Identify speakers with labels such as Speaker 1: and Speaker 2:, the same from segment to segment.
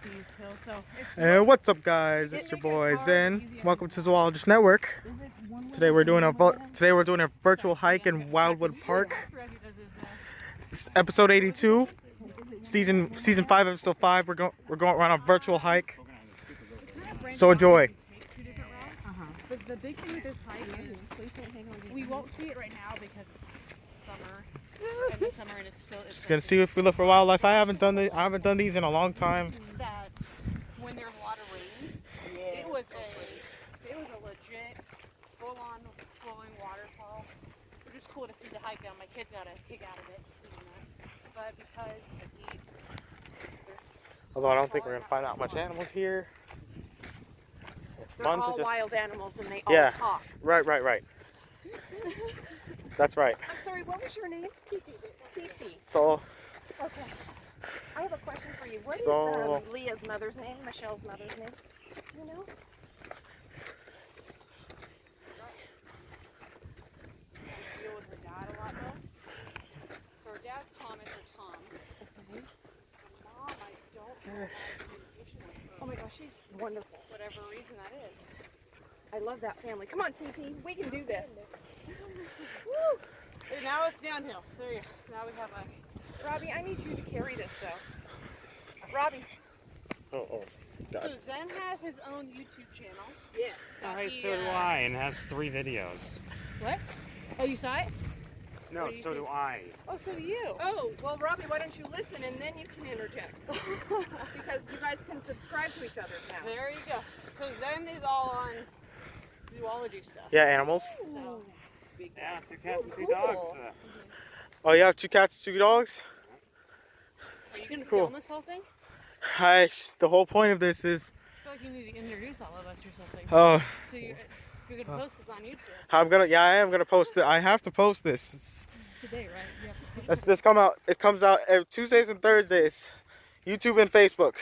Speaker 1: these hills. So
Speaker 2: And what's up, guys? It's your boy Zen. Welcome to Zoologist Network. Today we're doing a virtual hike in Wildwood Park. It's episode 82, season 5, episode 5. We're going on a virtual hike. So enjoy.
Speaker 1: But the big thing with this hike is we won't see it right now because it's summer. In the summer, and it's still.
Speaker 2: Just gonna see if we look for wildlife. I haven't done these in a long time.
Speaker 1: That when there's a lot of rains, it was a legit full-on flowing waterfall. It was just cool to see the hike down. My kids got a kick out of it, seeing that. But because the heat.
Speaker 2: Although I don't think we're gonna find out much animals here. It's fun
Speaker 1: all
Speaker 2: to just
Speaker 1: wild animals, and they all talk.
Speaker 2: Right. That's right.
Speaker 3: I'm sorry, what was your name? Titi.
Speaker 2: So.
Speaker 3: Okay. I have a question for you. What is Leah's mother's name? Michelle's mother's name? Do you know?
Speaker 1: I deal with her dad a lot though. So her dad's Thomas or Tom. Her mom, I don't know communication with her.
Speaker 3: Oh my gosh, she's wonderful.
Speaker 1: Whatever reason that is.
Speaker 3: I love that family. Come on, Titi. We can do this.
Speaker 1: Woo! And now it's downhill. There you go. So now we have a...
Speaker 3: Robbie, I need you to carry this though. Robbie.
Speaker 2: Oh. God.
Speaker 1: So Zen has his own YouTube channel.
Speaker 3: Yes.
Speaker 4: Alright, so do I, and has 3 videos.
Speaker 1: What? Oh, you saw it?
Speaker 4: No, so do I.
Speaker 1: Oh, so do you.
Speaker 3: Oh, well, Robbie, why don't you listen and then you can interject? Because you guys can subscribe to each other now.
Speaker 1: There you go. So Zen is all on zoology stuff.
Speaker 2: Yeah, animals.
Speaker 1: So,
Speaker 4: Yeah, 2 cats and 2 dogs.
Speaker 2: Oh, you have 2 cats, 2 dogs?
Speaker 1: are you going to
Speaker 2: Cool.
Speaker 1: film this whole thing?
Speaker 2: The whole point of this is.
Speaker 1: I feel like you need to introduce all of us or something.
Speaker 2: Oh.
Speaker 1: So you're going to post this on YouTube.
Speaker 2: I am gonna post it. I have to post this.
Speaker 1: Today, right? You have to
Speaker 2: It comes out every Tuesdays and Thursdays. YouTube and Facebook.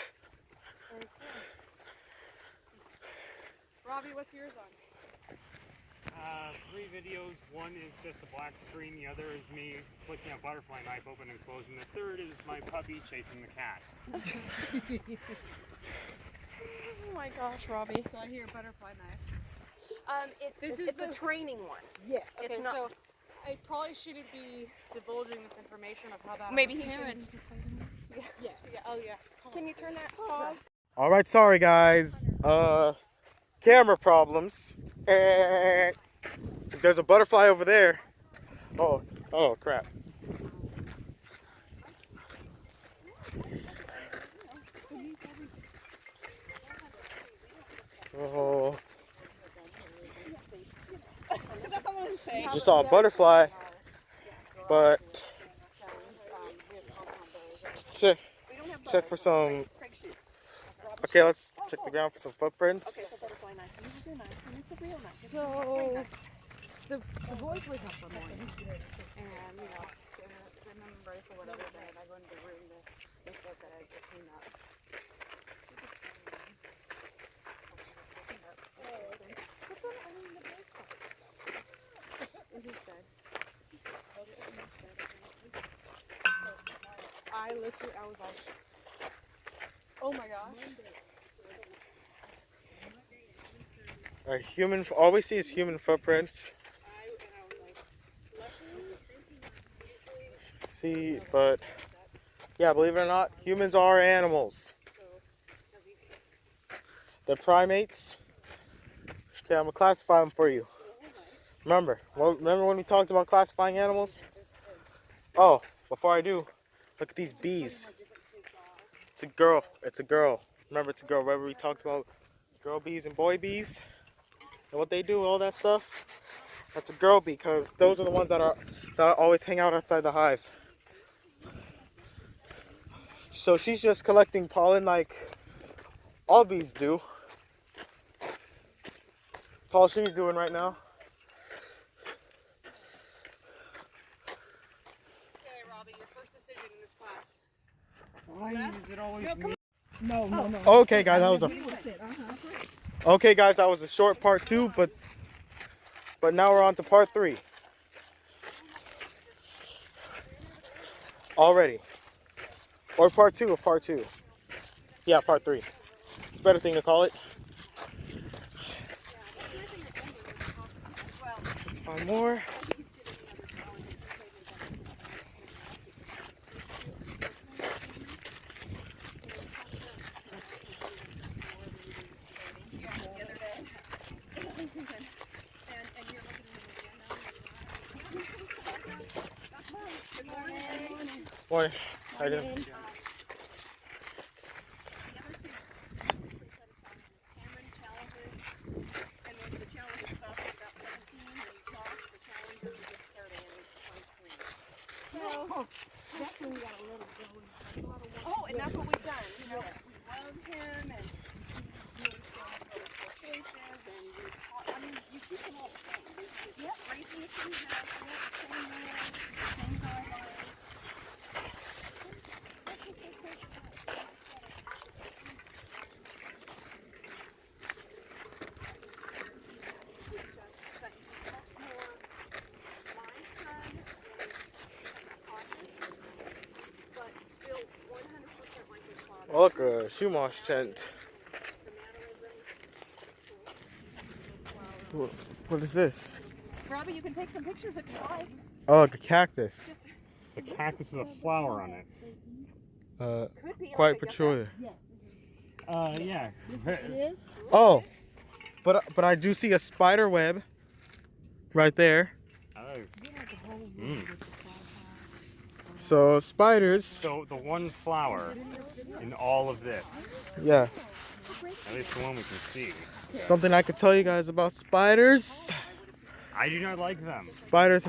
Speaker 1: Robbie, what's yours on?
Speaker 4: 3 videos. One is just a black screen. The other is me flicking a butterfly knife open and closing. The third is my puppy chasing the cat.
Speaker 1: Oh my gosh, Robbie. So I hear butterfly knife.
Speaker 3: It's a training one.
Speaker 1: Yeah. Okay,
Speaker 3: It's not,
Speaker 1: so I probably shouldn't be divulging this information of how that.
Speaker 3: Maybe he
Speaker 1: parent. Yeah. Oh yeah.
Speaker 3: Can you turn that pause?
Speaker 2: All right, sorry guys. Camera problems. There's a butterfly over there. Oh crap. So just saw a butterfly, but check for some. Okay, let's check the ground for some footprints.
Speaker 1: So the boys wake up one morning, and they're ready for whatever day, and I go into the room to make their bed, to clean up. I was like, oh my gosh.
Speaker 2: All we see is human footprints. See, but yeah, believe it or not, humans are animals. They're primates. Okay, I'm gonna classify them for you. Remember when we talked about classifying animals? Oh, before I do, look at these bees. It's a girl. Remember, it's a girl. Remember we talked about girl bees and boy bees and what they do, all that stuff? That's a girl bee, because those are the ones that always hang out outside the hive. So she's just collecting pollen like all bees do. That's all she's doing right now.
Speaker 1: Okay, Robbie, your first decision in this class.
Speaker 4: Why is it always me?
Speaker 5: No.
Speaker 2: Okay, guys, that was a short part 2, but now we're on to part 3. Already. Or part 2 of part 2. Yeah, part 3. It's a better thing to call it. Find more. Boy, I didn't.
Speaker 3: Oh, and that's what we've done. You know, we love him and choices and we taught, I mean, you teach them all the same. Yep, raising the same house, same rules, same guidelines.
Speaker 2: Oh, look, a Shumash tent. What is this?
Speaker 3: Robbie, you can take some pictures if you like.
Speaker 2: Oh, like a cactus.
Speaker 4: It's a cactus with a flower on it.
Speaker 3: Could be
Speaker 2: Quite peculiar.
Speaker 4: Yeah.
Speaker 2: Oh, but I do see a spider web right there. So spiders.
Speaker 4: So the one flower in all of this,
Speaker 2: Yeah.
Speaker 4: at least the one we can see.
Speaker 2: Something I could tell you guys about spiders.
Speaker 4: I do not like them.
Speaker 2: Spiders.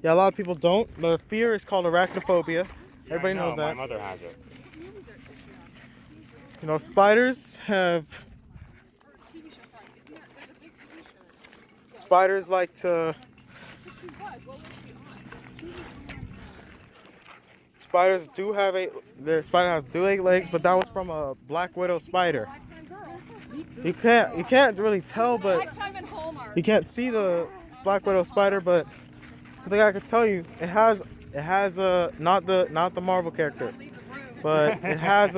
Speaker 2: Yeah, a lot of people don't. The fear is called arachnophobia.
Speaker 4: Yeah,
Speaker 2: Everybody
Speaker 4: I know,
Speaker 2: knows that.
Speaker 4: My mother has it.
Speaker 2: You know, spiders have. Spiders like to. Spiders do have their spider has 8 legs, but that was from a black widow spider. You can't really tell, but you can't see the black widow spider. But something I could tell you, it has a not the Marvel character, but it has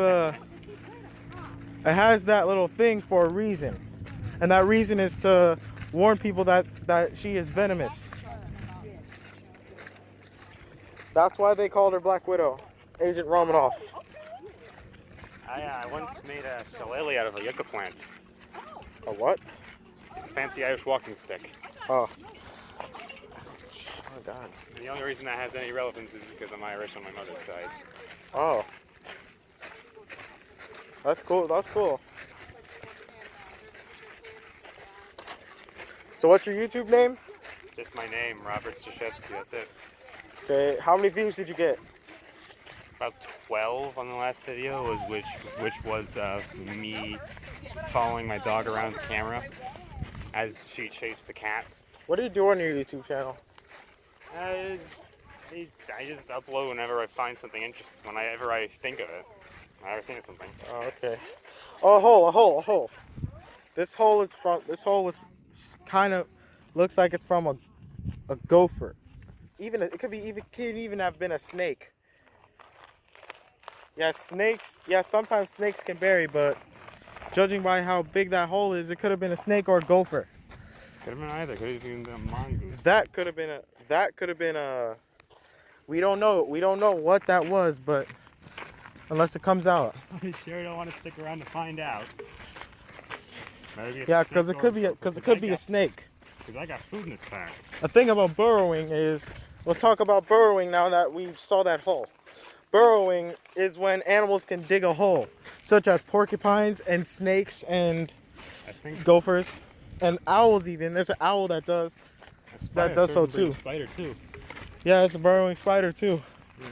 Speaker 2: that little thing for a reason, and that reason is to warn people that she is venomous. That's why they called her Black Widow, Agent Romanoff.
Speaker 4: I once made a shillelagh out of a yucca plant.
Speaker 2: A what?
Speaker 4: It's a fancy Irish walking stick.
Speaker 2: Oh. Oh God.
Speaker 4: And the only reason that has any relevance is because I'm Irish on my mother's side.
Speaker 2: Oh. That's cool. That's cool. So what's your YouTube name?
Speaker 4: Just my name, Robert Staszewski, that's it.
Speaker 2: Okay. How many views did you get?
Speaker 4: About 12 on the last video, which was me following my dog around the camera as she chased the cat.
Speaker 2: What do you do on your YouTube channel?
Speaker 4: I just upload whenever I find something interesting, whenever I think of it. I think of something.
Speaker 2: Oh, okay. Oh, a hole. This hole was kind of looks like it's from a gopher. It could even have been a snake. Yeah, snakes. Yeah, sometimes snakes can bury, but judging by how big that hole is, it could have been a snake or a gopher.
Speaker 4: Could have been either. Could have been a mongoose.
Speaker 2: That could have been a. We don't know. We don't know what that was, but unless it comes out.
Speaker 4: I sure don't want to stick around to find out.
Speaker 2: Yeah, because it could be a snake.
Speaker 4: Because I got food in this pack.
Speaker 2: The thing about burrowing is, we'll talk about burrowing now that we saw that hole. Burrowing is when animals can dig a hole, such as porcupines and snakes and gophers and owls even. There's an owl that does so too.
Speaker 4: Spider too.
Speaker 2: Yeah, it's a burrowing spider too.
Speaker 4: Yeah.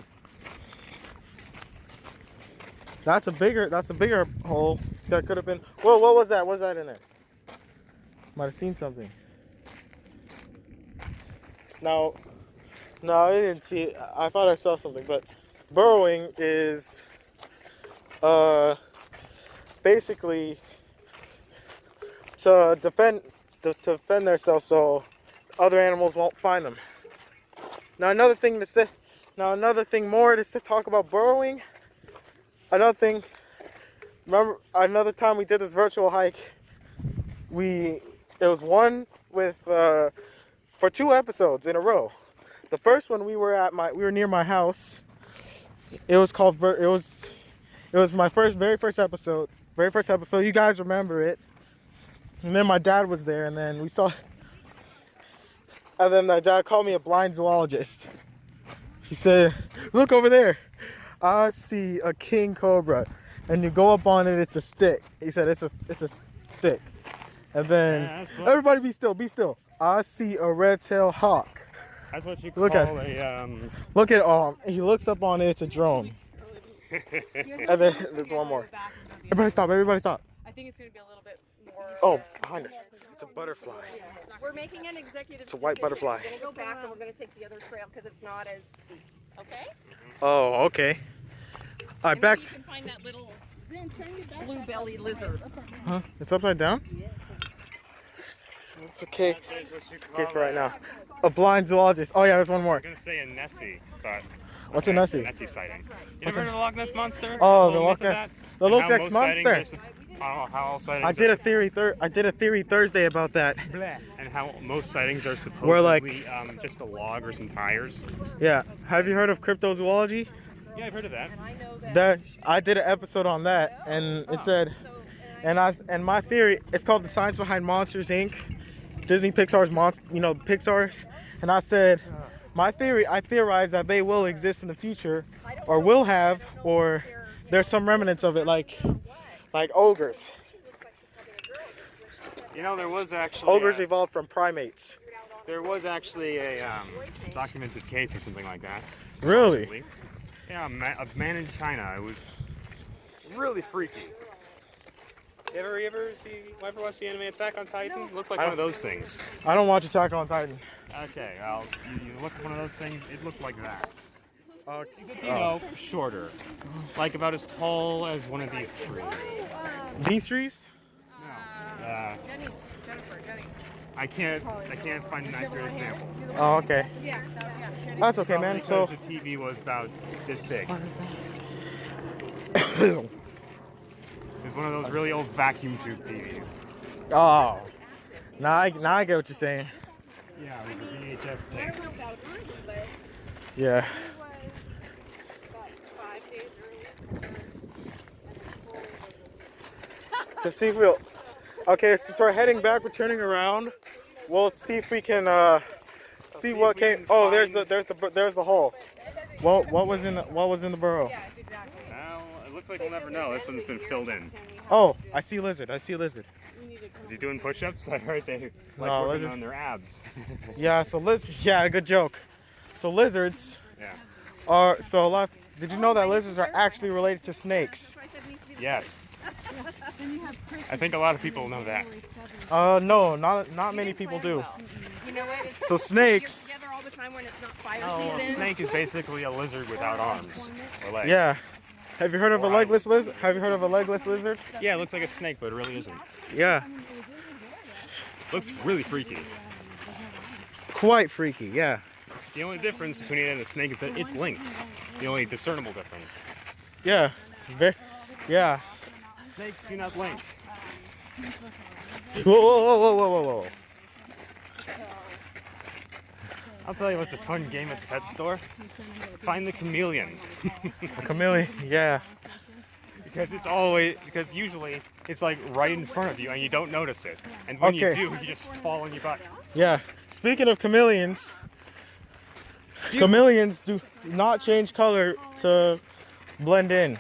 Speaker 2: That's a bigger hole that could have been. Whoa, what was that? What was that in there? Might have seen something. No, I didn't see it. I thought I saw something, but burrowing is basically to defend themselves so other animals won't find them. Now another thing more to talk about burrowing. Another thing remember another time we did this virtual hike. It was one with for 2 episodes in a row. The first one we were near my house. It was called it was my very first episode. Very first episode. You guys remember it. And then my dad was there, and then and then my dad called me a blind zoologist. He said, "Look over there. I see a king cobra." And you go up on it, it's a stick. He said it's a stick. And then everybody be still. I see a red-tailed hawk.
Speaker 4: That's what you call
Speaker 2: Look at he looks up on it, it's a drone. And then there's one more. Everybody stop.
Speaker 1: I think it's going to be a little bit more.
Speaker 2: Oh, behind us. It's a butterfly.
Speaker 3: We're making an executive
Speaker 2: It's a white
Speaker 3: decision.
Speaker 2: butterfly.
Speaker 3: We're gonna go back and we're gonna take the other trail because it's not as steep. Okay?
Speaker 2: Oh, okay. All right,
Speaker 3: And
Speaker 2: back.
Speaker 3: maybe you can find that little blue-bellied lizard.
Speaker 2: Huh? It's upside down? It's okay.
Speaker 4: It's
Speaker 2: Okay for right now. A blind zoologist. Oh yeah, there's one more.
Speaker 4: I'm gonna say a Nessie, but
Speaker 2: What's a Nessie?
Speaker 4: Nessie sighting. You ever heard of the Loch Ness monster?
Speaker 2: Oh, the
Speaker 4: Little
Speaker 2: Loch
Speaker 4: myth of
Speaker 2: Ness-
Speaker 4: that?
Speaker 2: the
Speaker 4: And
Speaker 2: Loch
Speaker 4: how
Speaker 2: Ness
Speaker 4: most
Speaker 2: monster.
Speaker 4: sightings are how all sightings
Speaker 2: I did
Speaker 4: are
Speaker 2: a theory Thursday about that.
Speaker 4: and how most sightings are supposedly
Speaker 2: We're like-
Speaker 4: just a log or some tires.
Speaker 2: Yeah. Have you heard of cryptozoology?
Speaker 4: Yeah, I've heard of that.
Speaker 2: I did an episode on that, and it said, and my theory, it's called The Science Behind Monsters Inc. Disney Pixar's Pixar's, and I said, I theorize that they will exist in the future, or will have, or there's some remnants of it, like ogres.
Speaker 4: You know, there was actually
Speaker 2: Ogres evolved from primates.
Speaker 4: there was actually a documented case or something like that.
Speaker 2: Really?
Speaker 4: supposedly. Yeah, a man in China. It was really freaky. You ever watch the anime Attack on Titan? Looked like one of those things.
Speaker 2: I don't watch Attack on Titan.
Speaker 4: Okay, well, you look at one of those things. It looked like that.
Speaker 2: Except,
Speaker 4: You know, shorter, like about as tall as one of these trees.
Speaker 2: These trees?
Speaker 4: No,
Speaker 1: Jenny.
Speaker 4: I can't find an accurate example.
Speaker 2: Oh, okay.
Speaker 1: Yeah.
Speaker 2: That's okay,
Speaker 4: Probably
Speaker 2: man. So,
Speaker 4: because the TV was about this big. It's one of those really old vacuum tube TVs.
Speaker 2: oh, now I get what you're saying.
Speaker 4: Yeah, it was a VHS tape.
Speaker 2: Yeah. To see if we'll. Okay, since we're heading back, we're turning around. We'll see if we can see what came. Oh, there's the hole. What was in the burrow?
Speaker 4: Now, it looks like we'll never know. This one's been filled in.
Speaker 2: Oh, I see a lizard.
Speaker 4: Is he doing push-ups? I heard they like
Speaker 2: No,
Speaker 4: working
Speaker 2: lizards-
Speaker 4: on their abs.
Speaker 2: Yeah. So yeah, good joke. So lizards
Speaker 4: Yeah.
Speaker 2: are Did you know that lizards are actually related to snakes?
Speaker 4: Yes. I think a lot of people know that.
Speaker 2: No, not many people do.
Speaker 3: You know what? It's
Speaker 2: So snakes.
Speaker 3: together all the time when it's not fire
Speaker 4: Oh, a
Speaker 3: season.
Speaker 4: snake is basically a lizard without arms or legs.
Speaker 2: Yeah. Have you heard of a legless lizard?
Speaker 4: Yeah, it looks like a snake, but it really isn't.
Speaker 2: Yeah.
Speaker 4: Looks really freaky.
Speaker 2: Quite freaky. Yeah.
Speaker 4: The only difference between it and a snake is that it blinks. The only discernible difference.
Speaker 2: Yeah. Yeah.
Speaker 4: Snakes do not blink.
Speaker 2: Whoa.
Speaker 4: I'll tell you what's a fun game at the pet store. Find the chameleon.
Speaker 2: A chameleon. Yeah.
Speaker 4: Because usually it's like right in front of you and you don't notice it. And when you
Speaker 2: Okay.
Speaker 4: do, you just fall on your butt.
Speaker 2: Yeah. Speaking of chameleons, chameleons do not change color to blend in.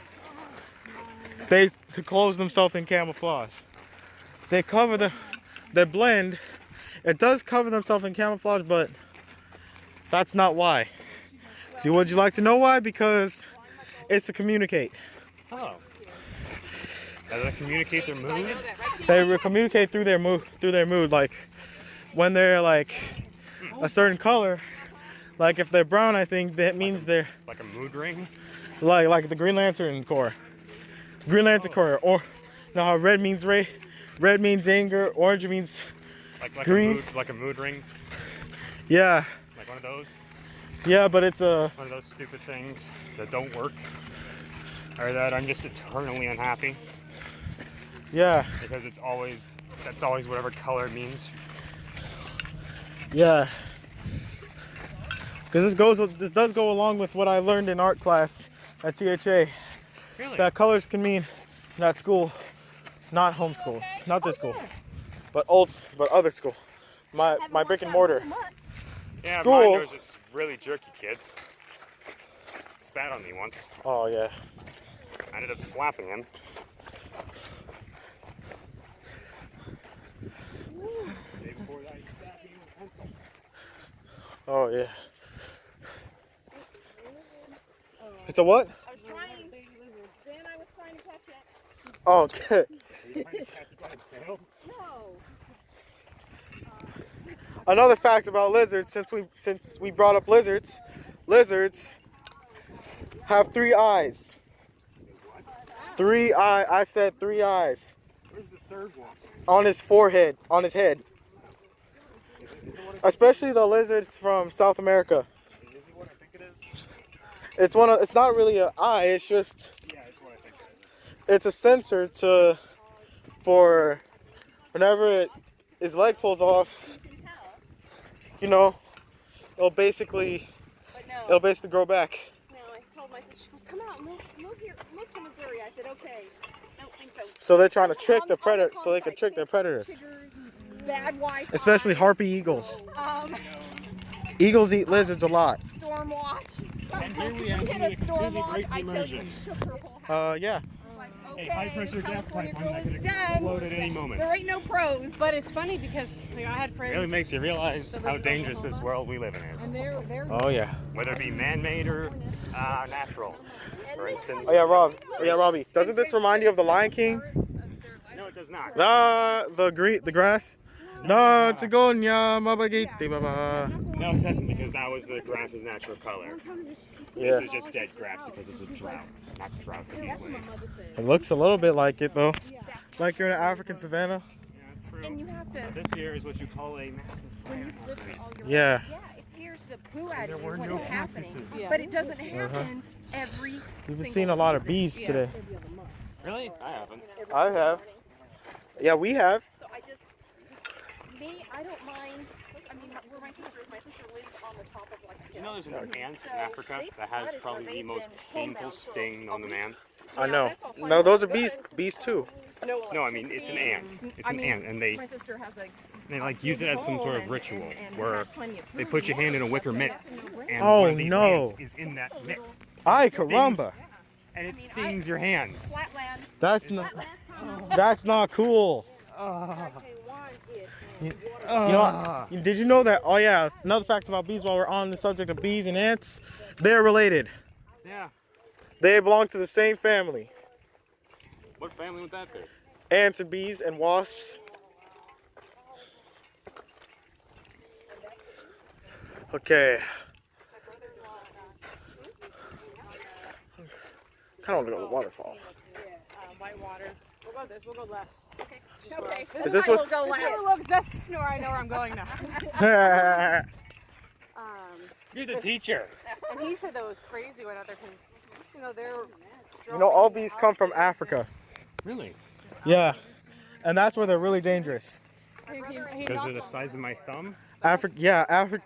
Speaker 2: To close themselves in camouflage. They blend. It does cover themselves in camouflage, but that's not why. Would you like to know why? Because it's to communicate.
Speaker 4: Oh. Does it communicate their mood?
Speaker 2: They will communicate through their mood. Like when they're like a certain color, like if they're brown, I think that means they're
Speaker 4: Like a mood ring?
Speaker 2: like the Green Lantern Corps. Or no, how red means anger, orange means
Speaker 4: Like
Speaker 2: green.
Speaker 4: a mood ring?
Speaker 2: Yeah,
Speaker 4: Like one of those?
Speaker 2: yeah, but it's a
Speaker 4: One of those stupid things that don't work? Or that I'm just eternally unhappy?
Speaker 2: Yeah,
Speaker 4: because that's always whatever color it means.
Speaker 2: yeah. Because this does go along with what I learned in art class at CHA.
Speaker 4: Really?
Speaker 2: That colors can mean not school, not homeschool, not this school, but other school. My brick and mortar.
Speaker 4: Yeah,
Speaker 2: School.
Speaker 4: mine, there was this really jerky kid. Spat on me once.
Speaker 2: Oh yeah.
Speaker 4: I ended up slapping him. The day before that, he stabbed me with a pencil.
Speaker 2: Oh yeah. It's a what?
Speaker 3: I was trying. Then I was trying to catch it.
Speaker 2: Oh, okay.
Speaker 4: Are you trying to catch it by its tail?
Speaker 3: No.
Speaker 2: Another fact about lizards, since we brought up lizards have 3 eyes. 3 eye. I said 3 eyes.
Speaker 4: Where's the third one?
Speaker 2: On his forehead, on his head. Especially the lizards from South America.
Speaker 4: Is it what I think it is?
Speaker 2: It's not really an eye, it's just,
Speaker 4: Yeah, it's what I think it is.
Speaker 2: it's a sensor for whenever his leg pulls off, you know, it'll basically grow back.
Speaker 3: No, I told my sister, she goes, come out, move here, move to Missouri. I said, okay. I don't think so.
Speaker 2: So they're trying to trick the predator, so they can trick their predators.
Speaker 3: Bad Wi-Fi.
Speaker 2: Especially harpy eagles.
Speaker 3: Um,
Speaker 2: Eagles eat lizards a lot.
Speaker 3: storm watch.
Speaker 4: And here we have
Speaker 3: hit a storm watch.
Speaker 4: crazy
Speaker 3: I tell you,
Speaker 4: immersion.
Speaker 3: it shook her whole house.
Speaker 2: Yeah.
Speaker 3: Like,
Speaker 4: A
Speaker 3: okay,
Speaker 4: high pressure gas
Speaker 3: California
Speaker 4: pipeline that
Speaker 3: girl
Speaker 4: could
Speaker 3: is done.
Speaker 4: explode at any moment.
Speaker 3: There ain't no pros.
Speaker 1: But it's funny because I had friends.
Speaker 4: It really makes you realize how dangerous this world we live in is.
Speaker 1: And they're
Speaker 2: Oh yeah.
Speaker 4: Whether it be man-made or natural. For instance.
Speaker 2: Oh yeah, Robbie. Doesn't this remind you of the Lion King?
Speaker 4: No, it does not.
Speaker 2: The grass. No, Tigonia, Mabagiti, Baba.
Speaker 4: No, it doesn't, because that was the grass's natural color.
Speaker 2: Yeah.
Speaker 4: This is just dead grass because of the drought. Not the drought, the heat wave.
Speaker 2: It looks a little bit like it though. Like you're in an African savannah.
Speaker 4: Yeah, true.
Speaker 3: And you have to,
Speaker 4: This here is what you call a massive
Speaker 3: when you
Speaker 4: fire.
Speaker 3: flip all your
Speaker 2: Yeah.
Speaker 3: it scares the poo out
Speaker 4: There
Speaker 3: of you
Speaker 4: were
Speaker 3: when
Speaker 4: no
Speaker 3: it's happening.
Speaker 4: cactuses.
Speaker 1: Yeah.
Speaker 3: But it doesn't happen every
Speaker 2: We've
Speaker 3: single
Speaker 2: seen a lot of
Speaker 3: season.
Speaker 2: bees today.
Speaker 4: Really? I haven't.
Speaker 2: I have. Yeah, we have.
Speaker 3: So I don't mind. I mean, where my sister lives on the top of like a
Speaker 4: You
Speaker 3: hill.
Speaker 4: know there's an ant
Speaker 3: So
Speaker 4: in Africa
Speaker 3: they've
Speaker 4: that has
Speaker 3: flooded
Speaker 4: probably
Speaker 3: where
Speaker 4: the
Speaker 3: they've
Speaker 4: most
Speaker 3: been
Speaker 4: painful
Speaker 3: homebound for
Speaker 4: sting
Speaker 3: a
Speaker 4: known to
Speaker 3: week.
Speaker 4: man?
Speaker 2: I
Speaker 3: Yeah,
Speaker 2: know.
Speaker 3: that's all fine
Speaker 2: No,
Speaker 3: and
Speaker 2: those are
Speaker 3: good.
Speaker 2: bees too.
Speaker 3: No,
Speaker 4: No, I mean it's an ant. It's
Speaker 3: I
Speaker 4: an
Speaker 3: mean,
Speaker 4: ant, and
Speaker 3: my sister has
Speaker 4: they like
Speaker 3: a
Speaker 4: use it
Speaker 3: big
Speaker 4: as some sort of
Speaker 3: hole
Speaker 4: ritual
Speaker 3: and
Speaker 4: where
Speaker 3: have plenty of
Speaker 4: they
Speaker 3: food
Speaker 4: put your
Speaker 3: and
Speaker 4: hand in a
Speaker 3: water,
Speaker 4: wicker
Speaker 3: so
Speaker 4: mitt,
Speaker 3: that's a no-brainer.
Speaker 4: and
Speaker 2: Oh,
Speaker 4: one of these
Speaker 2: no.
Speaker 4: ants is in that mitt,
Speaker 2: Ay,
Speaker 4: Stings.
Speaker 2: caramba.
Speaker 4: and it stings your hands.
Speaker 3: Flatland.
Speaker 2: That's not cool. You know, did you know that? Oh yeah, another fact about bees while we're on the subject of bees and ants, they're related.
Speaker 4: Yeah.
Speaker 2: They belong to the same family.
Speaker 4: What family would that be?
Speaker 2: Ants and bees and wasps. Okay. Kind of want to go to the waterfall.
Speaker 1: white water. We'll go this. We'll go left.
Speaker 3: Okay.
Speaker 2: Is this
Speaker 3: one
Speaker 2: what-
Speaker 3: will go left.
Speaker 1: Look, that's where I know where I'm going now.
Speaker 4: You're the teacher.
Speaker 1: And he said that was crazy went out there because, they're.
Speaker 2: You know, all bees come from Africa.
Speaker 4: Really?
Speaker 2: Yeah. And that's where they're really dangerous.
Speaker 1: He
Speaker 4: Because they're the size of my thumb?
Speaker 2: Africa,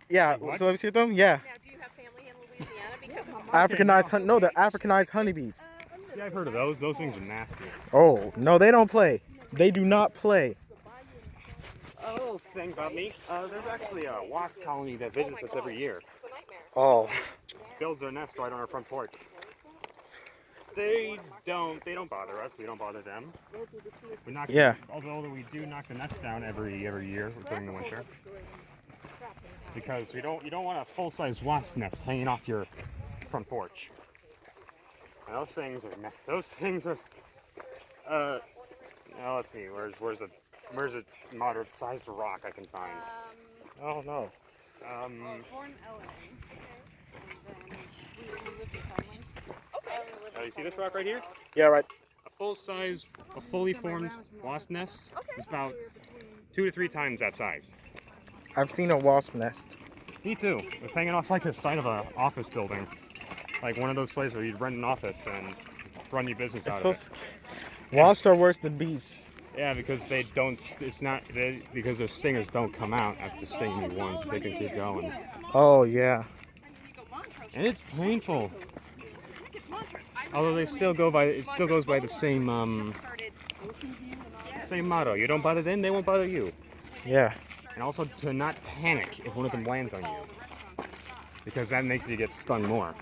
Speaker 2: yeah.
Speaker 4: What?
Speaker 2: So let me see them. Yeah.
Speaker 3: Now, do you have family in Louisiana? Because
Speaker 2: Africanized, they're Africanized honeybees.
Speaker 4: Yeah, I've heard of those. Those things are nasty.
Speaker 2: Oh, no, they don't play. They do not play.
Speaker 4: A little thing about me. There's actually a wasp colony that visits us every year.
Speaker 2: Oh.
Speaker 4: Builds their nest right on our front porch. They don't bother us. We don't bother them. We knock.
Speaker 2: Yeah.
Speaker 4: Although we do knock the nest down every year during the winter. Because you don't want a full-size wasp nest hanging off your front porch. And those things are. Now let's see. Where's a moderate-sized rock I can find?
Speaker 2: Oh, no.
Speaker 1: Born in LA. And then we lived in Sunland.
Speaker 4: Oh, you see this rock right here?
Speaker 2: Yeah, right.
Speaker 4: A fully formed wasp nest is about 2 to 3 times that size.
Speaker 2: I've seen a wasp nest.
Speaker 4: Me too. It was hanging off like the side of an office building. Like one of those places where you'd rent an office and run your business out of it.
Speaker 2: Wasps are worse than bees.
Speaker 4: Yeah, because they don't. It's not because their stingers don't come out after stinging you once. They can keep going,
Speaker 2: Oh yeah.
Speaker 4: and it's painful. Although they still go by. It still goes by the same motto. You don't bother them, they won't bother you.
Speaker 2: Yeah.
Speaker 4: And also to not panic if one of them lands on you, because that makes you get stung more.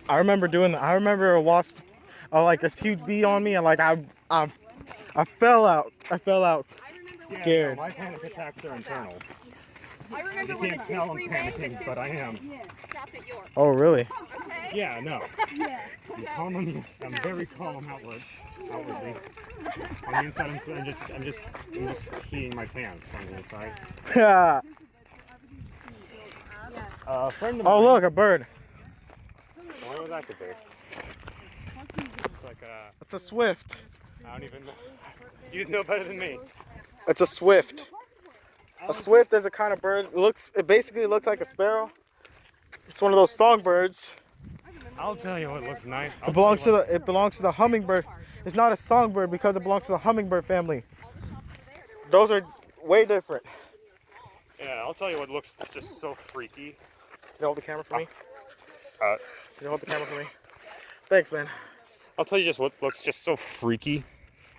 Speaker 2: I remember doing that. I remember a wasp, like this huge bee on me, and like I fell out. I fell out scared.
Speaker 4: Yeah, no, my panic attacks are internal.
Speaker 3: I remember
Speaker 4: You
Speaker 3: when
Speaker 4: can't
Speaker 3: the
Speaker 4: tell
Speaker 3: two
Speaker 4: I'm
Speaker 3: free ran, the
Speaker 4: panicking,
Speaker 3: two
Speaker 4: but I am.
Speaker 3: stopped at York.
Speaker 2: Oh really?
Speaker 3: Okay.
Speaker 4: Yeah, no.
Speaker 3: Yeah.
Speaker 4: I'm very calm outwardly. On the inside, I'm just peeing my pants on the inside.
Speaker 2: Yeah.
Speaker 4: A friend of
Speaker 2: Oh
Speaker 4: mine.
Speaker 2: look, a bird.
Speaker 4: Where was that could be? It's like a.
Speaker 2: It's a swift.
Speaker 4: I don't even know. You'd know better than me.
Speaker 2: It's a swift. A swift is a kind of bird. It basically looks like a sparrow. It's one of those songbirds.
Speaker 4: I'll tell you what looks nice.
Speaker 2: It belongs to the hummingbird. It's not a songbird because it belongs to the hummingbird family. Those are way different.
Speaker 4: Yeah, I'll tell you what looks just so freaky.
Speaker 2: You hold the camera for me?
Speaker 4: Uh,
Speaker 2: You hold the camera for me? Thanks, man.
Speaker 4: I'll tell you just what looks just so freaky.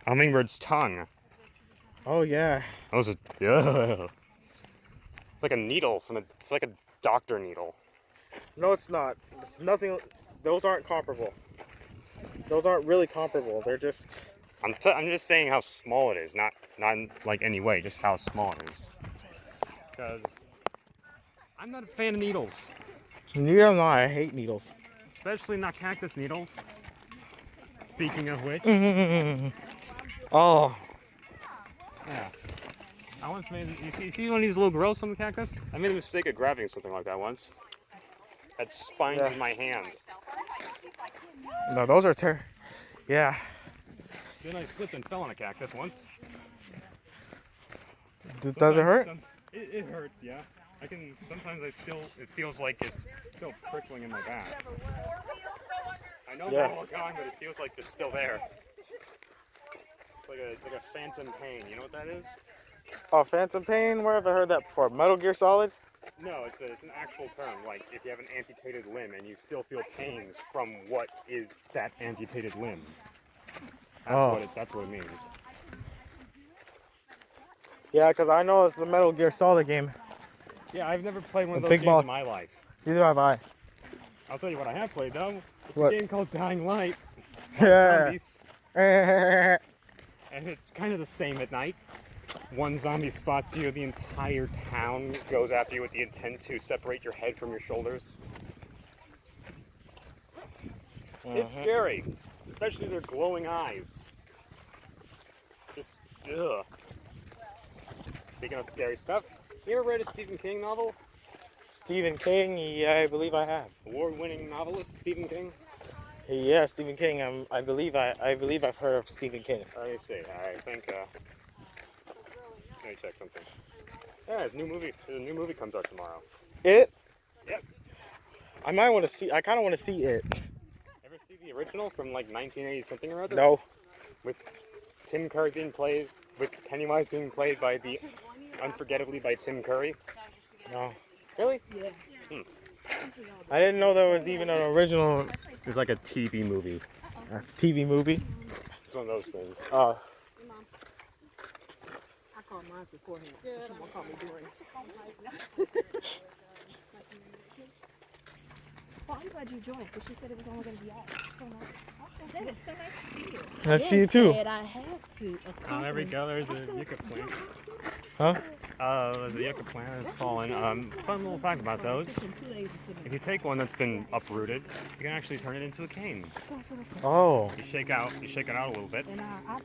Speaker 4: A hummingbird's tongue.
Speaker 2: Oh yeah.
Speaker 4: That was yeah. It's like a needle it's like a doctor needle.
Speaker 2: No, it's not. It's nothing. Those aren't comparable. Those aren't really comparable. They're just.
Speaker 4: I'm just saying how small it is, not like any way, just how small it is. Because I'm not a fan of needles,
Speaker 2: Neither am I. I hate needles.
Speaker 4: especially not cactus needles. Speaking of which,
Speaker 2: Oh.
Speaker 4: yeah. I once made. You see one of these little growths on the cactus? I made a mistake of grabbing something like that once. Had spines
Speaker 2: Yeah.
Speaker 4: in my hand.
Speaker 2: No, those are Yeah.
Speaker 4: Then I slipped and fell on a cactus once.
Speaker 2: Does it hurt?
Speaker 4: It hurts, yeah. Sometimes it feels like it's still prickling in my back. I know
Speaker 2: Yeah.
Speaker 4: they're all gone, but it feels like they're still there. It's like a phantom pain. You know what that is?
Speaker 2: Oh, phantom pain? Where have I heard that before? Metal Gear Solid?
Speaker 4: No, it's an actual term. Like if you have an amputated limb and you still feel pains from what is that amputated limb. That's what it means.
Speaker 2: Yeah, because I know it's the Metal Gear Solid game.
Speaker 4: Yeah, I've never played one of
Speaker 2: The
Speaker 4: those
Speaker 2: Big
Speaker 4: games
Speaker 2: Boss.
Speaker 4: in my life.
Speaker 2: Neither have I.
Speaker 4: I'll tell you what I have played though. It's
Speaker 2: What?
Speaker 4: a game called Dying Light.
Speaker 2: Yeah.
Speaker 4: Zombies. And it's kind of the same at night. One zombie spots you, the entire town goes after you with the intent to separate your head from your shoulders. It's scary, especially their glowing eyes. Just, ugh. Speaking of scary stuff, you ever read a Stephen King novel?
Speaker 2: Stephen King? Yeah, I believe I have.
Speaker 4: Award-winning novelist Stephen King?
Speaker 2: Yeah, Stephen King. I believe I've heard of Stephen King.
Speaker 4: Let me see. I think. Let me check something. Yeah, there's a new movie comes out tomorrow.
Speaker 2: It?
Speaker 4: Yep.
Speaker 2: I might want to see. I kind of want to see it.
Speaker 4: Ever see the original from like 1980 something or other?
Speaker 2: No.
Speaker 4: With Tim Curry being played, with Pennywise being played by unforgettably by Tim Curry.
Speaker 2: No.
Speaker 4: Really?
Speaker 3: Yeah.
Speaker 2: I didn't know there was even an original.
Speaker 4: It's like a TV movie.
Speaker 2: That's TV movie.
Speaker 4: It's one of those things.
Speaker 2: Oh.
Speaker 3: I called mine beforehand. Someone called me during. Well, I'm glad you joined because she said it was only going to be us. So nice. Okay. It's so nice to see you.
Speaker 2: Nice to see you too.
Speaker 3: I had to.
Speaker 4: There we go. There's a yucca plant.
Speaker 2: Huh?
Speaker 4: There's a yucca plant that's fallen. Fun little fact about those. If you take one that's been uprooted, you can actually turn it into a cane.
Speaker 2: Oh.
Speaker 4: You shake it out a little bit.
Speaker 3: And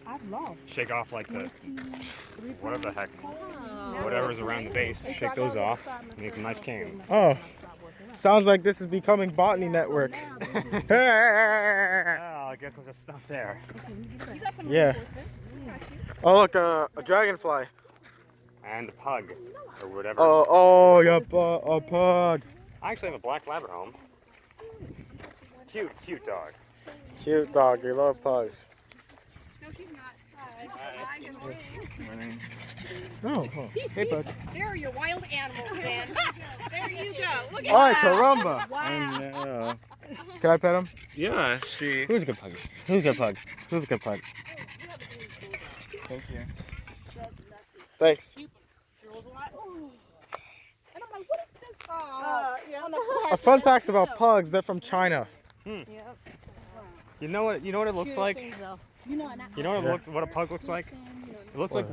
Speaker 3: I've lost.
Speaker 4: Shake off like whatever the heck, whatever's around the base. Shake those off. Makes a nice cane.
Speaker 2: Oh. Sounds like this is becoming Botany Network.
Speaker 4: Oh, I guess I'll just stop there.
Speaker 2: Yeah. Oh look, a dragonfly.
Speaker 4: And a pug, or whatever.
Speaker 2: Oh, yeah, a pug.
Speaker 4: I actually have a black lab at home. Cute dog.
Speaker 2: Cute dog. You love pugs.
Speaker 3: No, she's not. Hi, good morning.
Speaker 2: No. Oh. Hey, bud.
Speaker 3: There are your wild animals, man. There you go. Look at
Speaker 2: Ay,
Speaker 3: that.
Speaker 2: caramba.
Speaker 3: Wow.
Speaker 2: Can I pet him?
Speaker 5: Yeah, she.
Speaker 2: Who's a good pug? Who's a good pug? Who's a good pug?
Speaker 5: Thank you.
Speaker 2: Thanks.
Speaker 1: She rolls a lot.
Speaker 3: And I'm like, what is this?
Speaker 1: Yeah.
Speaker 3: On the
Speaker 2: A fun fact about pugs, they're from China.
Speaker 3: Yep.
Speaker 4: You know what? You know what it looks like.
Speaker 1: You know, and
Speaker 4: You know what it looks, what a pug looks like? It looks like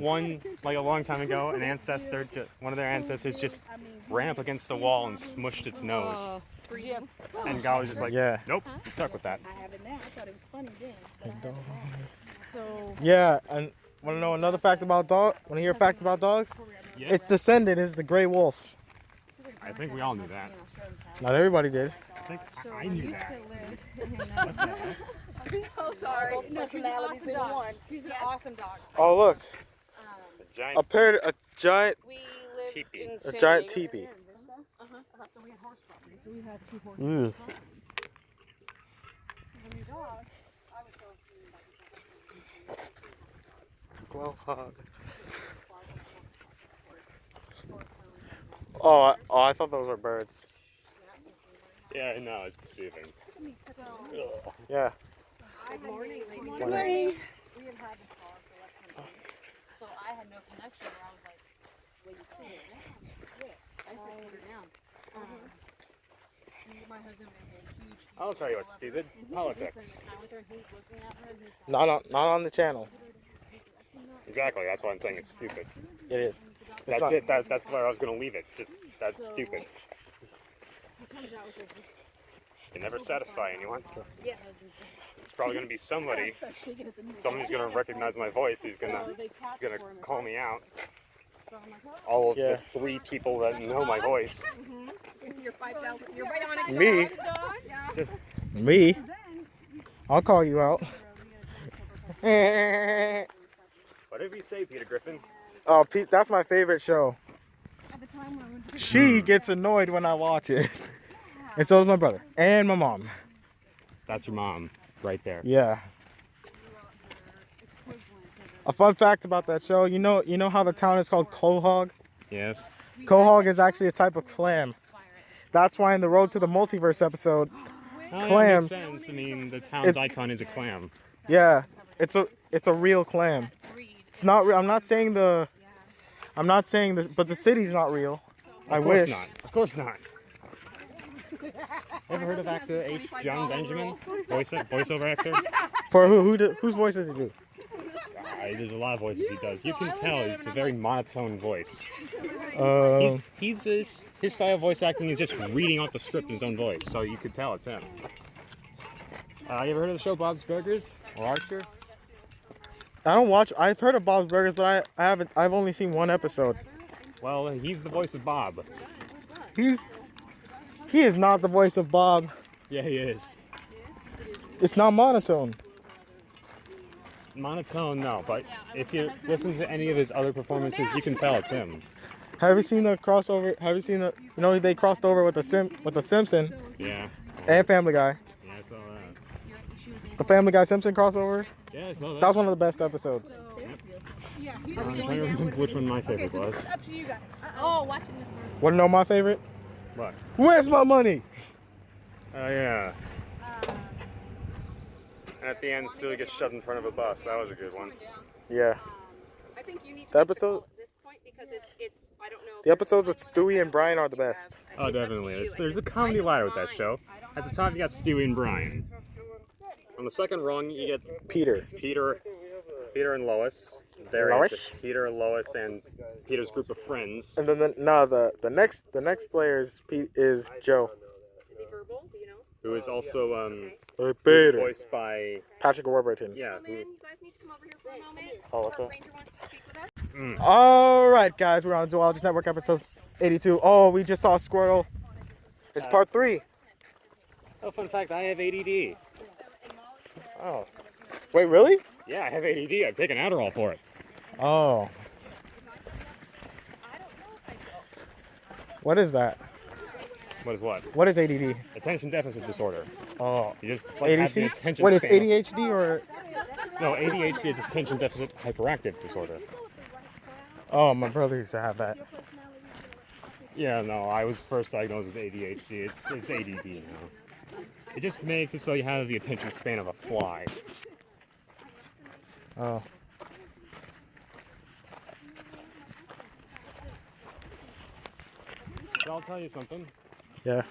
Speaker 4: like a long time ago, an ancestor, one of their ancestors, just ran up against the wall and smushed its nose. And God was just like,
Speaker 2: Yeah.
Speaker 4: nope, I'm stuck with that.
Speaker 1: I have it now. I thought it was funny then. But I have it now. So,
Speaker 2: Yeah, and want to know another fact about dog? Want to hear a fact about dogs?
Speaker 4: Yeah.
Speaker 2: Its descendant is the gray wolf.
Speaker 4: I think we all knew that.
Speaker 2: Not everybody did.
Speaker 4: I think I knew that.
Speaker 3: Oh, sorry.
Speaker 1: No, she's an awesome dog. She's an awesome dog.
Speaker 2: Oh look,
Speaker 4: A giant
Speaker 2: a giant
Speaker 1: We lived
Speaker 4: teepee.
Speaker 1: in
Speaker 2: a
Speaker 1: San
Speaker 2: giant
Speaker 1: Diego.
Speaker 2: teepee.
Speaker 1: So we had horse property. So we had 2 horses.
Speaker 2: Ooh.
Speaker 1: The new dog, I would go
Speaker 2: Well, hug. Oh, I thought those were birds.
Speaker 4: Yeah, no, it's deceiving.
Speaker 2: Yeah.
Speaker 1: Good morning, lady.
Speaker 2: Good morning.
Speaker 1: We had had this dog for less than a week. So I had no connection where I was like, well, you put her down. Yeah. I said, put her down. My husband is a huge
Speaker 4: I'll tell you what's stupid. Politics.
Speaker 1: I went there and he's looking at her and he's
Speaker 2: Not on the channel.
Speaker 4: Exactly, that's why I'm saying it's stupid.
Speaker 2: It is.
Speaker 4: That's
Speaker 2: not-
Speaker 4: it. That's where I was gonna leave it. Just that's stupid. You never satisfy anyone.
Speaker 3: Yeah.
Speaker 4: It's probably gonna be somebody. Somebody's gonna recognize my voice. He's gonna call me out. All of
Speaker 2: Yeah.
Speaker 4: the 3 people that know my voice.
Speaker 3: You're 5,000. You're right on it.
Speaker 2: Me?
Speaker 4: Just
Speaker 2: Me? I'll call you out.
Speaker 4: whatever you say, Peter Griffin.
Speaker 2: Oh, Pete, that's my favorite show. She gets annoyed when I watch it. And so does my brother. And my mom.
Speaker 4: That's your mom, right there.
Speaker 2: Yeah. A fun fact about that show, you know how the town is called Quahog?
Speaker 4: Yes.
Speaker 2: Quahog is actually a type of clam. That's why in the Road to the Multiverse episode,
Speaker 4: Oh,
Speaker 2: Clams.
Speaker 4: Yeah, makes sense. I mean, the town's
Speaker 2: It-
Speaker 4: icon is a clam.
Speaker 2: yeah, it's a real clam. It's not real. I'm not saying this, but the city's not real. I
Speaker 4: Of course
Speaker 2: wish.
Speaker 4: not. Of course not. Ever heard of actor H. John Benjamin? Voiceover actor?
Speaker 2: For whose voice does he do?
Speaker 4: There's a lot of voices he does. You can tell it's a very monotone voice. His style of voice acting is just reading off the script in his own voice, so you could tell it's him. You ever heard of the show Bob's Burgers or Archer?
Speaker 2: I don't watch. I've heard of Bob's Burgers, but I haven't. I've only seen one episode.
Speaker 4: Well, he's the voice of Bob.
Speaker 2: He is not the voice of Bob.
Speaker 4: Yeah, he is.
Speaker 2: It's not monotone.
Speaker 4: Monotone, no, but if you listen to any of his other performances, you can tell it's him.
Speaker 2: Have you seen the crossover? Have you seen they crossed over with the Simpson
Speaker 4: Yeah.
Speaker 2: and Family Guy.
Speaker 4: Yeah, I saw that.
Speaker 2: The Family Guy Simpson crossover.
Speaker 4: Yeah, I saw that.
Speaker 2: That was one of the best episodes.
Speaker 4: I'm trying to remember which one my favorite was.
Speaker 1: up to you guys. Oh, watching this.
Speaker 2: Want to know my favorite?
Speaker 4: What?
Speaker 2: Where's my money?
Speaker 4: Oh, yeah. At the end, Stewie gets shoved in front of a bus. That was a good one.
Speaker 2: Yeah.
Speaker 3: I think you need to
Speaker 2: The
Speaker 3: make the
Speaker 2: episode-
Speaker 3: call at this point because it's I don't know.
Speaker 2: The episodes with Stewie and Brian are the best.
Speaker 4: Oh, definitely. There's a comedy ladder with that show. At the top, you got Stewie and Brian. On the second rung, you get
Speaker 2: Peter.
Speaker 4: Peter and Lois. They're
Speaker 2: Lois?
Speaker 4: into Peter, Lois, and Peter's group of friends.
Speaker 2: And then the next player is Joe.
Speaker 3: Is he verbal? Do you know?
Speaker 4: Who is also
Speaker 2: Hey,
Speaker 4: who's
Speaker 2: Peter.
Speaker 4: voiced by
Speaker 2: Patrick Warburton.
Speaker 4: yeah.
Speaker 3: Man, you guys need to come over here for a moment.
Speaker 2: Oh, what's
Speaker 3: Park
Speaker 2: up?
Speaker 3: Ranger wants to speak with us.
Speaker 2: All right, guys, we're on Zoologist Network episode 82. Oh, we just saw a squirrel. It's part 3.
Speaker 4: Oh, fun fact, I have ADD.
Speaker 2: Oh. Wait, really?
Speaker 4: Yeah, I have ADD. I've taken Adderall for it.
Speaker 2: Oh. What is that?
Speaker 4: What is what?
Speaker 2: What is ADD?
Speaker 4: Attention deficit disorder.
Speaker 2: Oh.
Speaker 4: You just like have the
Speaker 2: ADC?
Speaker 4: attention
Speaker 2: Wait, it's
Speaker 4: span.
Speaker 2: ADHD or
Speaker 4: No, ADHD is attention deficit hyperactive disorder.
Speaker 2: Oh, my brother used to have that.
Speaker 4: Yeah, no, I was first diagnosed with ADHD. It's ADD now. It just makes it so you have the attention span of a fly.
Speaker 2: Oh.
Speaker 4: But I'll tell you something.
Speaker 2: Yeah.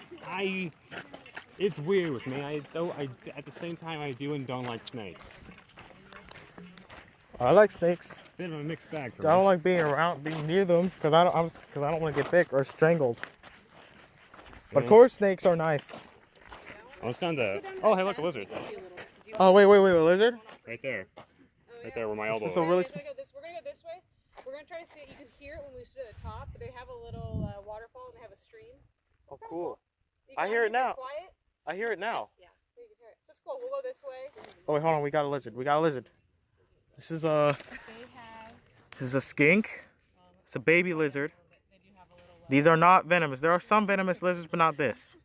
Speaker 4: It's weird with me. At the same time I do and don't like snakes.
Speaker 2: I like snakes.
Speaker 4: Bit of a mixed bag for
Speaker 2: I don't
Speaker 4: me.
Speaker 2: like being near them because I don't want to get bit or strangled. But of
Speaker 4: Yeah.
Speaker 2: course, snakes are nice.
Speaker 4: I was found a. Oh, hey, look, a lizard.
Speaker 2: Oh, wait, a lizard?
Speaker 4: Right there. Right there where my elbow
Speaker 2: This
Speaker 4: is.
Speaker 2: is a really.
Speaker 1: We're gonna go this way. We're gonna try to see it. You can hear it when we stood at the top, but they have a little waterfall and they have a stream. So
Speaker 2: Oh,
Speaker 1: it's kinda
Speaker 2: cool.
Speaker 1: You
Speaker 2: I
Speaker 1: can
Speaker 2: hear it
Speaker 1: be
Speaker 2: now.
Speaker 1: Quiet.
Speaker 2: I hear it now.
Speaker 1: Yeah, you can hear it. So it's cool. We'll go this way.
Speaker 2: Oh wait, hold on. We got a lizard. This is a.
Speaker 1: They have.
Speaker 2: This is a skink. It's a baby lizard. These are not venomous. There are some venomous lizards, but not this.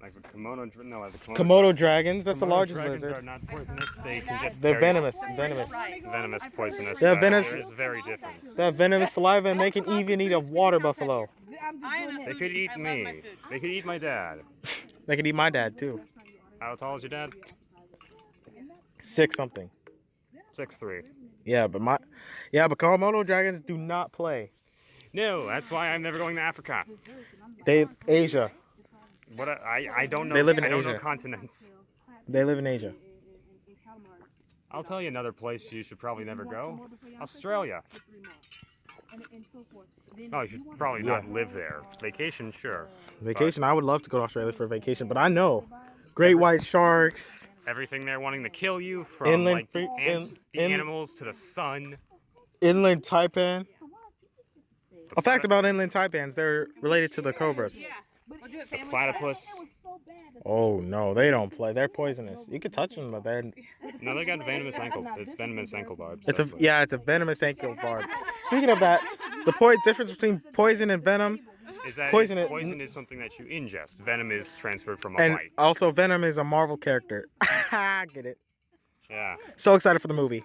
Speaker 4: Like the the
Speaker 2: Komodo dragons. That's the
Speaker 4: Komodo
Speaker 2: largest
Speaker 4: dragons
Speaker 2: lizard.
Speaker 4: are not poisonous. They can just
Speaker 2: They're
Speaker 4: tear
Speaker 2: venomous.
Speaker 4: you.
Speaker 2: Venomous.
Speaker 4: Venomous, poisonous.
Speaker 2: They're venomous.
Speaker 4: There is very difference.
Speaker 2: They have venomous saliva, and they can even eat a water buffalo.
Speaker 4: They could eat me. They could eat my dad.
Speaker 2: They could eat my dad too.
Speaker 4: How tall is your dad?
Speaker 2: 6 something.
Speaker 4: 6'3".
Speaker 2: Yeah, but Komodo dragons do not play.
Speaker 4: No, that's why I'm never going to Africa.
Speaker 2: Asia.
Speaker 4: I don't know.
Speaker 2: They live in
Speaker 4: I don't know
Speaker 2: Asia.
Speaker 4: continents.
Speaker 2: They live in Asia.
Speaker 4: I'll tell you another place you should probably never go. Australia. No, you should probably not live there. Vacation, sure.
Speaker 2: Vacation. I would love to go to Australia for vacation, but I know great white sharks.
Speaker 4: Everything there wanting to kill you, from
Speaker 2: Inland
Speaker 4: like
Speaker 2: free-
Speaker 4: the ants, the
Speaker 2: in-
Speaker 4: animals to the sun.
Speaker 2: Inland taipan. A fact about inland taipans, they're related to the cobras.
Speaker 1: Yeah. We'll do it family.
Speaker 4: Platypus.
Speaker 2: Oh no, they don't play. They're poisonous. You can touch them, but they're.
Speaker 4: No, they got venomous ankle. It's venomous ankle barbs.
Speaker 2: It's a
Speaker 4: That's what-
Speaker 2: it's a venomous ankle barb. Speaking of that, the difference between poison and venom,
Speaker 4: Is that
Speaker 2: poison
Speaker 4: poison is something that you ingest. Venom is transferred from a
Speaker 2: and
Speaker 4: bite.
Speaker 2: also Venom is a Marvel character. Get it?
Speaker 4: Yeah.
Speaker 2: So excited for the movie.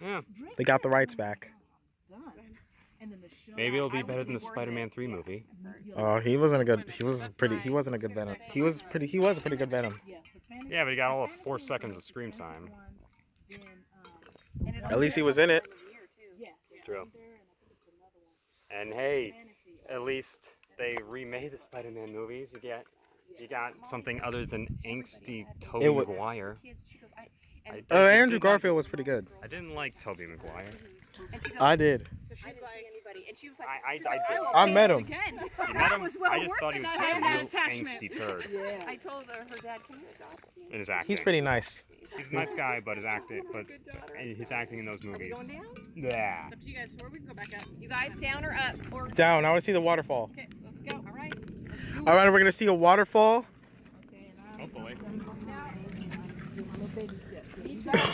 Speaker 4: Yeah.
Speaker 2: They got the rights back.
Speaker 4: Maybe it'll be better than the Spider-Man 3 movie.
Speaker 2: Oh, he wasn't a good. He wasn't a good Venom. He was a pretty good Venom.
Speaker 4: Yeah, but he got all of 4 seconds of screen time.
Speaker 2: At least he was in it.
Speaker 4: True. And hey, at least they remade the Spider-Man movies. You got something other than angsty Tobey
Speaker 2: It wa-
Speaker 4: Maguire.
Speaker 2: Andrew Garfield was pretty good.
Speaker 4: I didn't like Tobey Maguire.
Speaker 2: I did.
Speaker 1: So she's like anybody, and she was like,
Speaker 4: I did.
Speaker 2: I met him.
Speaker 4: You met him? I just thought he was just a real angsty turd
Speaker 3: I told her dad, can you adopt me?
Speaker 4: in his acting.
Speaker 2: He's pretty nice.
Speaker 4: He's a nice guy, but his acting in those movies. Yeah.
Speaker 1: up to you guys. Or we can go back up.
Speaker 3: You guys down or up? Or
Speaker 2: Down. I want to see the waterfall.
Speaker 1: Okay, let's go. All right.
Speaker 2: All right, we're gonna see a waterfall.
Speaker 4: Hopefully.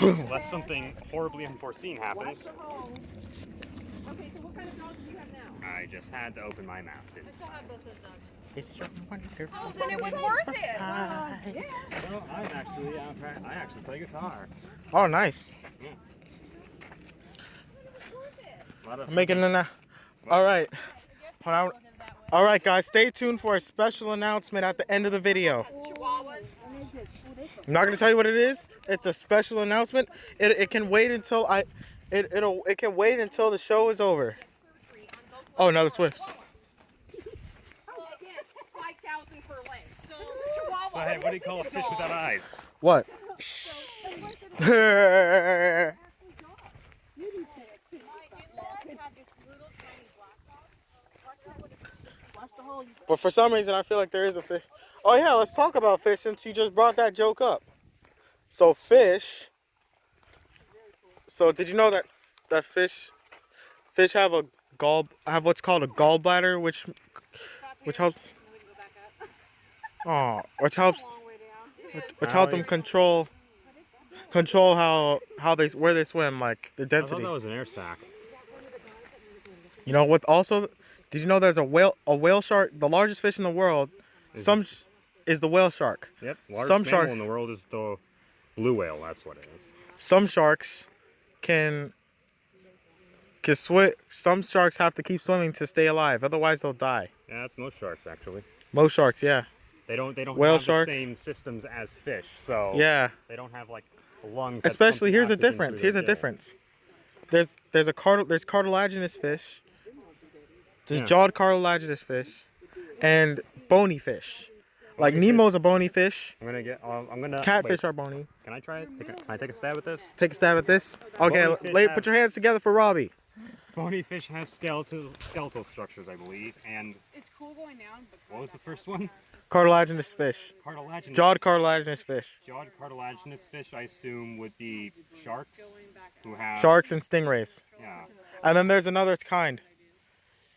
Speaker 4: Unless something horribly unforeseen happens.
Speaker 3: okay, so what kind of dog do you have now?
Speaker 4: I just had to open my mouth.
Speaker 1: I still have both those dogs.
Speaker 2: It's your wonderful.
Speaker 3: Oh, then it was worth it.
Speaker 4: Well, I actually play guitar.
Speaker 2: Oh, nice.
Speaker 4: A lot of
Speaker 2: I'm making an. All right. Hold on. All right, guys, stay tuned for a special announcement at the end of the video.
Speaker 3: Chihuahuas.
Speaker 2: I'm not gonna tell you what it is. It's a special announcement. It can wait until it can wait until the show is over. Oh, another Swifts.
Speaker 3: Oh, again, 5,000 per leg. So,
Speaker 4: So, hey, what do you call a fish without eyes?
Speaker 2: What? But for some reason, I feel like there is a fish. Oh yeah, let's talk about fish since you just brought that joke up. So fish. So did you know that fish have what's called a gallbladder, which helps. Oh, which helps them control where they swim, like the
Speaker 4: I thought
Speaker 2: density.
Speaker 4: that was an air sac.
Speaker 2: You know what? Also, did you know there's a whale shark? The largest fish in the world, is the whale shark.
Speaker 4: Yep. Largest
Speaker 2: Some
Speaker 4: mammal
Speaker 2: shark-
Speaker 4: in the world is the blue whale. That's what it is.
Speaker 2: some sharks can swim. Some sharks have to keep swimming to stay alive, otherwise they'll die.
Speaker 4: Yeah, that's most sharks actually.
Speaker 2: Most sharks, yeah.
Speaker 4: They don't
Speaker 2: Whale
Speaker 4: have
Speaker 2: shark.
Speaker 4: the same systems as fish, so
Speaker 2: Yeah.
Speaker 4: they don't have like lungs. that
Speaker 2: Especially
Speaker 4: pump
Speaker 2: here's the
Speaker 4: oxygen
Speaker 2: difference.
Speaker 4: through
Speaker 2: Here's
Speaker 4: their
Speaker 2: the
Speaker 4: gill.
Speaker 2: difference. There's cartilaginous fish. There's
Speaker 4: Yeah.
Speaker 2: jawed cartilaginous fish and bony fish. Like
Speaker 4: Bony
Speaker 2: Nemo's a bony fish.
Speaker 4: I'm gonna
Speaker 2: Catfish
Speaker 4: wait,
Speaker 2: are bony.
Speaker 4: Can I try it? Can I take a stab at this?
Speaker 2: Take a stab at this. Okay,
Speaker 4: Bony fish
Speaker 2: put your
Speaker 4: have-
Speaker 2: hands together for Robbie.
Speaker 4: Bony fish have skeletal structures, I believe. And
Speaker 1: It's cool going down, but
Speaker 4: what was the first one?
Speaker 2: Cartilaginous fish.
Speaker 4: Cartilaginous.
Speaker 2: Jawed cartilaginous fish.
Speaker 4: Jawed cartilaginous fish, I assume, would be sharks who have
Speaker 2: Sharks and stingrays.
Speaker 4: Yeah.
Speaker 2: And then there's another kind.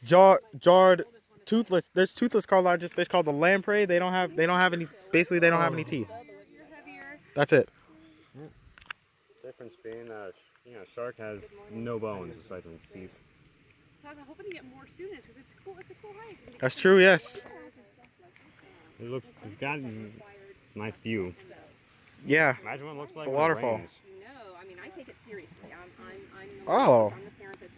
Speaker 2: Jarred toothless. There's toothless cartilaginous fish called the lamprey. They don't have any. Basically, they don't have any teeth. That's it.
Speaker 4: Difference being, shark has no bones aside from its teeth.
Speaker 1: So I was hoping to get more students because it's cool. It's a cool hike.
Speaker 2: That's true. Yes.
Speaker 4: It's a nice view.
Speaker 2: Yeah.
Speaker 4: Imagine what it looks like
Speaker 2: The
Speaker 4: when it
Speaker 2: waterfall.
Speaker 4: rains.
Speaker 3: No, I mean I take it seriously. I'm
Speaker 2: Oh.
Speaker 3: I'm the parent that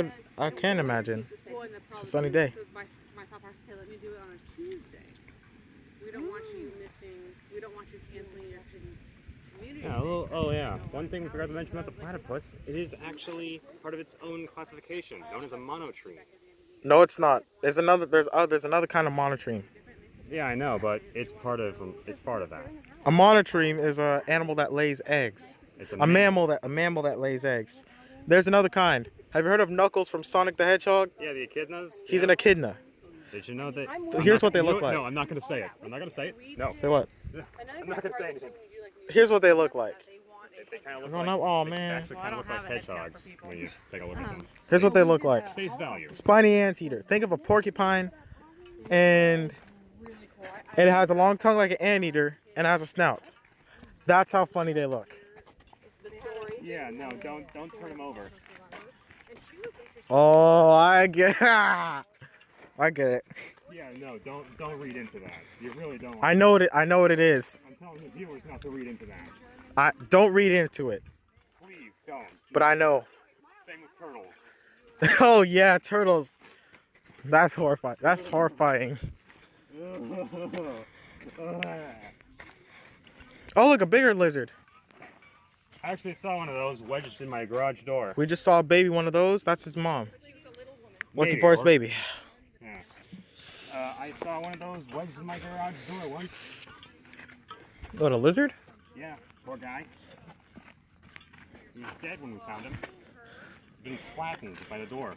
Speaker 3: says,
Speaker 2: I can imagine.
Speaker 1: Well, and the
Speaker 2: It's a
Speaker 1: problem
Speaker 2: sunny
Speaker 1: too,
Speaker 2: day.
Speaker 1: So my thought process, okay, let me do it on a Tuesday. We don't want you missing. We don't want you canceling your community.
Speaker 4: Yeah, oh yeah. One thing we forgot to mention about the platypus, it is actually part of its own classification, known as a monotreme.
Speaker 2: No, it's not. There's another kind of monotreme.
Speaker 4: Yeah, I know, but it's part of that.
Speaker 2: A monotreme is an animal that lays eggs.
Speaker 4: It's
Speaker 2: A mammal that lays eggs. There's another kind. Have you heard of Knuckles from Sonic the Hedgehog?
Speaker 4: Yeah, the echidnas.
Speaker 2: He's an echidna.
Speaker 4: Did you know that?
Speaker 2: Here's what they look like.
Speaker 4: No, I'm not gonna say it. I'm not gonna say it. No,
Speaker 2: Say what?
Speaker 4: I'm not gonna say anything.
Speaker 2: Here's what they look like.
Speaker 4: They kind of look
Speaker 2: Oh,
Speaker 4: like.
Speaker 2: no, oh,
Speaker 4: they
Speaker 2: man.
Speaker 4: actually
Speaker 1: Well, I
Speaker 4: kind of
Speaker 1: don't
Speaker 4: look like
Speaker 1: have a head count for
Speaker 4: hedgehogs
Speaker 1: people.
Speaker 4: when you take a look at them.
Speaker 2: Here's what they look like.
Speaker 4: Face value.
Speaker 2: Spiny anteater. Think of a porcupine, and it has a long tongue like an anteater, and it has a snout. That's how funny they look.
Speaker 4: Yeah, no, don't turn them over.
Speaker 2: Oh, I get I get it.
Speaker 4: Yeah, no, don't read into that. You really don't.
Speaker 2: I know what it is.
Speaker 4: I'm telling the viewers not to read into that.
Speaker 2: I don't read into it,
Speaker 4: Please don't.
Speaker 2: but I know.
Speaker 4: Same with turtles.
Speaker 2: Oh yeah, turtles. That's horrifying. That's horrifying. Oh, look, a bigger lizard.
Speaker 4: I actually saw one of those wedged in my garage door.
Speaker 2: We just saw a baby one of those. That's his mom. Looking
Speaker 4: Baby,
Speaker 2: for his
Speaker 4: or-
Speaker 2: baby.
Speaker 4: Yeah. I saw one of those wedged in my garage door once.
Speaker 2: What, a lizard?
Speaker 4: Yeah, poor guy. He was dead when we found him. Being flattened by the door.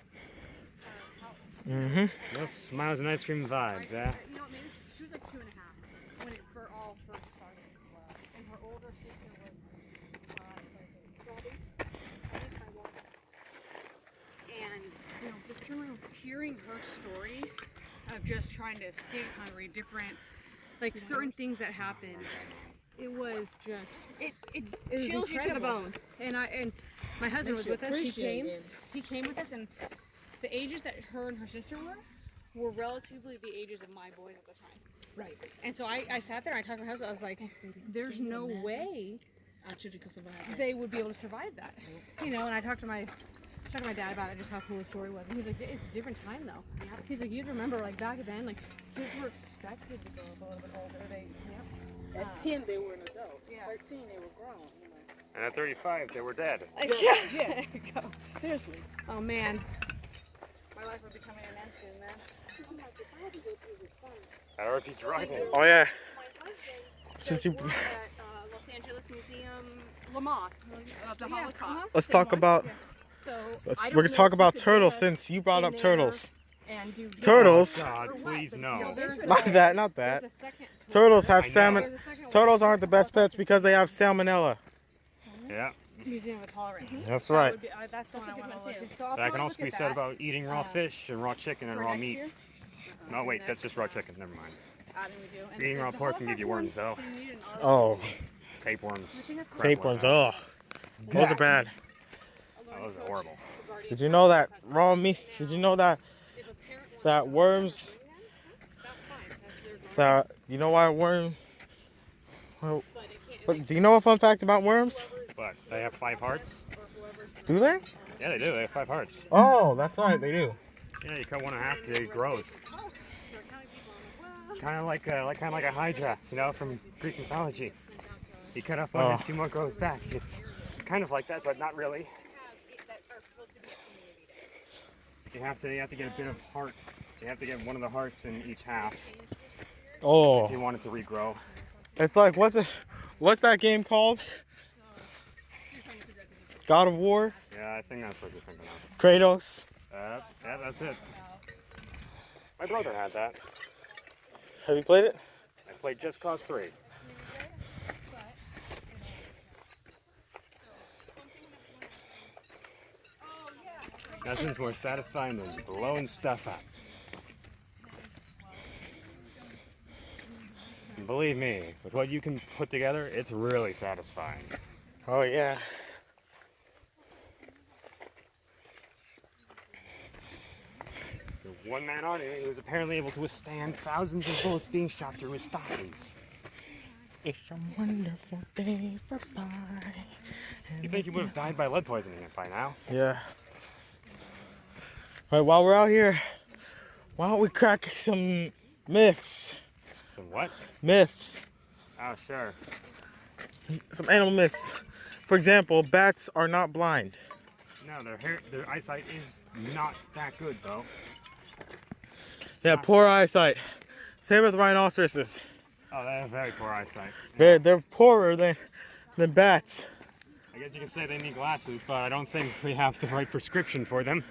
Speaker 2: Mm-hmm.
Speaker 4: No smiles and ice cream vibes, eh?
Speaker 1: You know what? Maybe she was like 2.5 when it all first started, and her older sister was and just hearing her story of just trying to escape Hungary, different certain things that happened. It was just it was
Speaker 3: chills you to the
Speaker 1: incredible.
Speaker 3: bone.
Speaker 1: And my husband was with us. He came with us, and the ages that her and her sister were relatively the ages of my boys at the time.
Speaker 3: Right.
Speaker 1: And so I sat there and I talked to my husband. I was like, there's no way
Speaker 3: Our children could survive.
Speaker 1: they would be able to survive that. And I talked to my dad about it, just how cool the story was. And he's like, it's a different time though. He's like, you remember back then, kids were expected to grow up a little bit older.
Speaker 3: At 10, they were an adult.
Speaker 1: Yeah.
Speaker 3: 13, they were grown.
Speaker 4: And at 35, they were dead.
Speaker 1: Yeah. There you go.
Speaker 3: Seriously.
Speaker 1: Oh man. My life would be coming to an end soon, man.
Speaker 4: I'd already be driving.
Speaker 2: Oh yeah. Since you,
Speaker 3: At Los Angeles Museum.
Speaker 1: Lamont of the
Speaker 3: Yeah,
Speaker 1: Holocaust.
Speaker 2: let's talk about
Speaker 3: So
Speaker 2: we're gonna talk about turtles since you brought up turtles.
Speaker 3: and do
Speaker 2: Turtles.
Speaker 4: Oh, God, please no.
Speaker 2: Not that, not that.
Speaker 1: There's a second
Speaker 2: Turtles have
Speaker 4: I know.
Speaker 2: salmon.
Speaker 1: There's a second one.
Speaker 2: Turtles aren't the best pets because they have salmonella.
Speaker 4: Yeah.
Speaker 1: Museum of Tolerance.
Speaker 2: That's
Speaker 1: That
Speaker 2: right.
Speaker 1: would be, that's the one I
Speaker 3: a good
Speaker 1: want to
Speaker 3: one,
Speaker 1: look
Speaker 3: too.
Speaker 1: at. So I'll
Speaker 4: That can
Speaker 1: probably
Speaker 4: also
Speaker 1: look
Speaker 4: be
Speaker 1: at
Speaker 4: said
Speaker 1: that
Speaker 4: about eating raw fish and raw chicken and
Speaker 1: for
Speaker 4: raw
Speaker 1: next
Speaker 4: meat.
Speaker 1: year.
Speaker 4: No, wait, that's just raw chicken. Never mind.
Speaker 1: Adding we do. And
Speaker 4: Eating raw
Speaker 1: the
Speaker 4: pork can give you
Speaker 1: Holocaust
Speaker 4: worms, though.
Speaker 1: one, they need an
Speaker 2: Oh,
Speaker 4: Tapeworms.
Speaker 1: think that's
Speaker 4: crap
Speaker 2: tapeworms.
Speaker 4: like that.
Speaker 2: Ugh, those are bad.
Speaker 4: Oh, those are horrible.
Speaker 2: Did you know that raw meat? Did you know that
Speaker 1: If a parent wants
Speaker 2: that worms?
Speaker 1: that's fine. That's their
Speaker 2: That you know why worm? Well,
Speaker 1: but it can't.
Speaker 2: but do you know a fun fact about worms?
Speaker 4: But they have 5 hearts.
Speaker 2: Do they?
Speaker 4: Yeah, they do. They have 5 hearts.
Speaker 2: Oh, that's right, they do.
Speaker 4: Yeah, you cut one in half, it grows. Kind of like a hydra, you know, from Greek mythology. You cut off one and 2 more grows back. It's kind of like that, but not really. You have to get a bit of heart. You have to get one of the hearts in each half
Speaker 2: Oh.
Speaker 4: if you want it to regrow.
Speaker 2: It's like, what's that game called? God of War?
Speaker 4: Yeah, I think that's what you're thinking of.
Speaker 2: Kratos?
Speaker 4: Yeah, that's it. My brother had that.
Speaker 2: Have you played it?
Speaker 4: I played Just Cause 3. Nothing's more satisfying than blowing stuff up. And believe me, with what you can put together, it's really satisfying.
Speaker 2: Oh, yeah.
Speaker 4: The one man army who was apparently able to withstand thousands of bullets being shot through his thighs.
Speaker 2: It's a wonderful day for pie.
Speaker 4: You think he would have died by lead poisoning by now?
Speaker 2: Yeah. All right, while we're out here, why don't we crack some myths?
Speaker 4: Some what?
Speaker 2: Myths.
Speaker 4: Oh, sure.
Speaker 2: Some animal myths. For example, bats are not blind.
Speaker 4: No, their eyesight is not that good, though.
Speaker 2: They have poor eyesight. Same with rhinoceroses.
Speaker 4: Oh, they have very poor eyesight.
Speaker 2: They're poorer than bats.
Speaker 4: I guess you can say they need glasses, but I don't think we have the right prescription for them.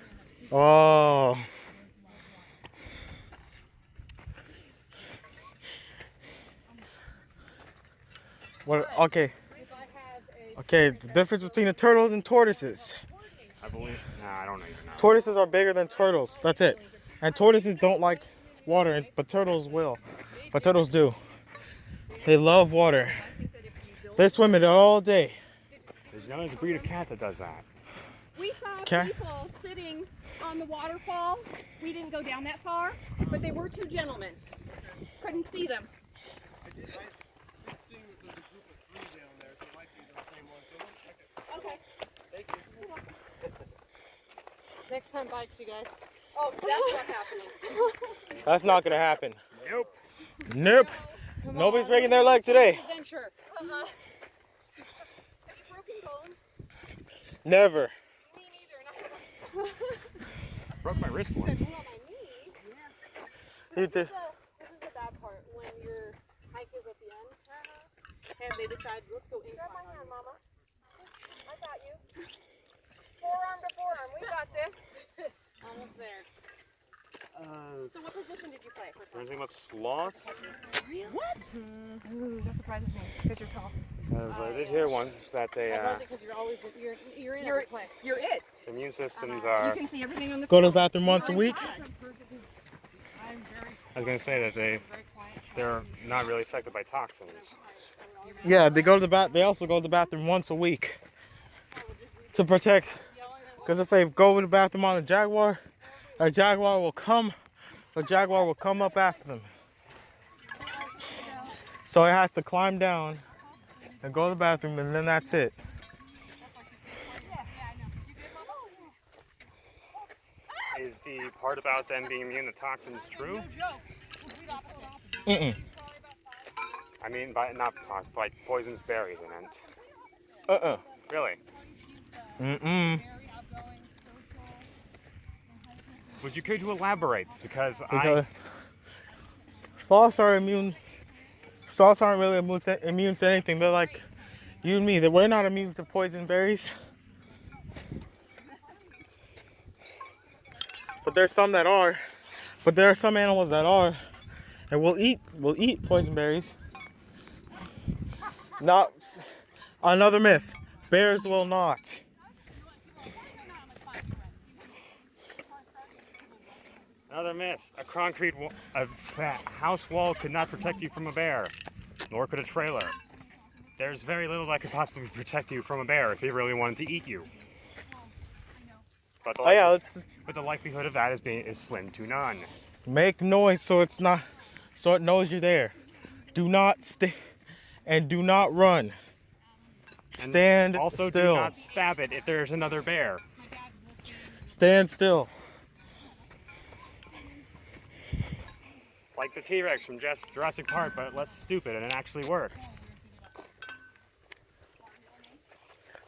Speaker 2: Oh. What? Okay. Okay, the difference between the turtles and tortoises.
Speaker 4: I believe. Nah, I don't even know.
Speaker 2: Tortoises are bigger than turtles. That's it. And tortoises don't like water, but turtles will. But turtles do. They love water. They swim in it all day.
Speaker 4: There's a breed of cat that does that.
Speaker 3: We saw
Speaker 2: Okay.
Speaker 3: people sitting on the waterfall. We didn't go down that far, but they were 2 gentlemen. Couldn't see them. Okay.
Speaker 1: Next time, bikes, you guys.
Speaker 3: Oh, that's not happening.
Speaker 2: That's not gonna happen.
Speaker 4: Nope.
Speaker 2: Nope. Nobody's breaking their leg today.
Speaker 1: Adventure.
Speaker 3: Uh-huh. Have you broken bones?
Speaker 2: Never.
Speaker 3: Me neither.
Speaker 4: Broke my wrist once.
Speaker 3: Well, my knee.
Speaker 2: You did.
Speaker 1: This is the bad part when your hike is at the end and they decide, let's go incline.
Speaker 3: Grab my hand, Mama. I got you. Forearm to forearm. We got this.
Speaker 1: Almost there.
Speaker 3: So what position did you play? First one?
Speaker 4: Anything about sloths?
Speaker 3: What?
Speaker 1: Ooh, that surprises me because you're tall.
Speaker 4: Because I did hear once that they
Speaker 1: I love it because you're always you're in every play.
Speaker 3: You're it.
Speaker 4: immune systems
Speaker 3: You
Speaker 4: are.
Speaker 3: can see everything on the
Speaker 2: Go to the
Speaker 3: field.
Speaker 2: bathroom once a week.
Speaker 1: I'm very
Speaker 4: I was gonna say that
Speaker 1: very quiet.
Speaker 4: they're not really affected by toxins.
Speaker 2: Yeah, they go to the They also go to the bathroom once a week to protect. Because if they go to the bathroom on a jaguar will come. The jaguar will come up after them. So it has to climb down and go to the bathroom, and then that's it.
Speaker 4: Is the part about them being immune to toxins true?
Speaker 2: Mm-mm.
Speaker 4: I mean, by not toxins, like poisonous berries, I meant.
Speaker 2: Uh-uh.
Speaker 4: Really?
Speaker 2: Mm-mm.
Speaker 4: Would you care to elaborate? Because
Speaker 2: Because sloths are immune. Sloths aren't really immune to anything. They're like you and me. That we're not immune to poison berries. But there's some that are. But there are some animals that are, and will eat poison berries. Not another myth. Bears will not.
Speaker 4: Another myth: a house wall could not protect you from a bear, nor could a trailer. There's very little that could possibly protect you from a bear if he really wanted to eat you. But the,
Speaker 2: Oh yeah, let's
Speaker 4: but the likelihood of that is slim to none.
Speaker 2: make noise so it knows you're there. Do not stay and do not run.
Speaker 4: And
Speaker 2: Stand
Speaker 4: also
Speaker 2: still.
Speaker 4: do not stab it if there's another bear.
Speaker 2: Stand still.
Speaker 4: Like the T-Rex from Jurassic Park, but less stupid and it actually works.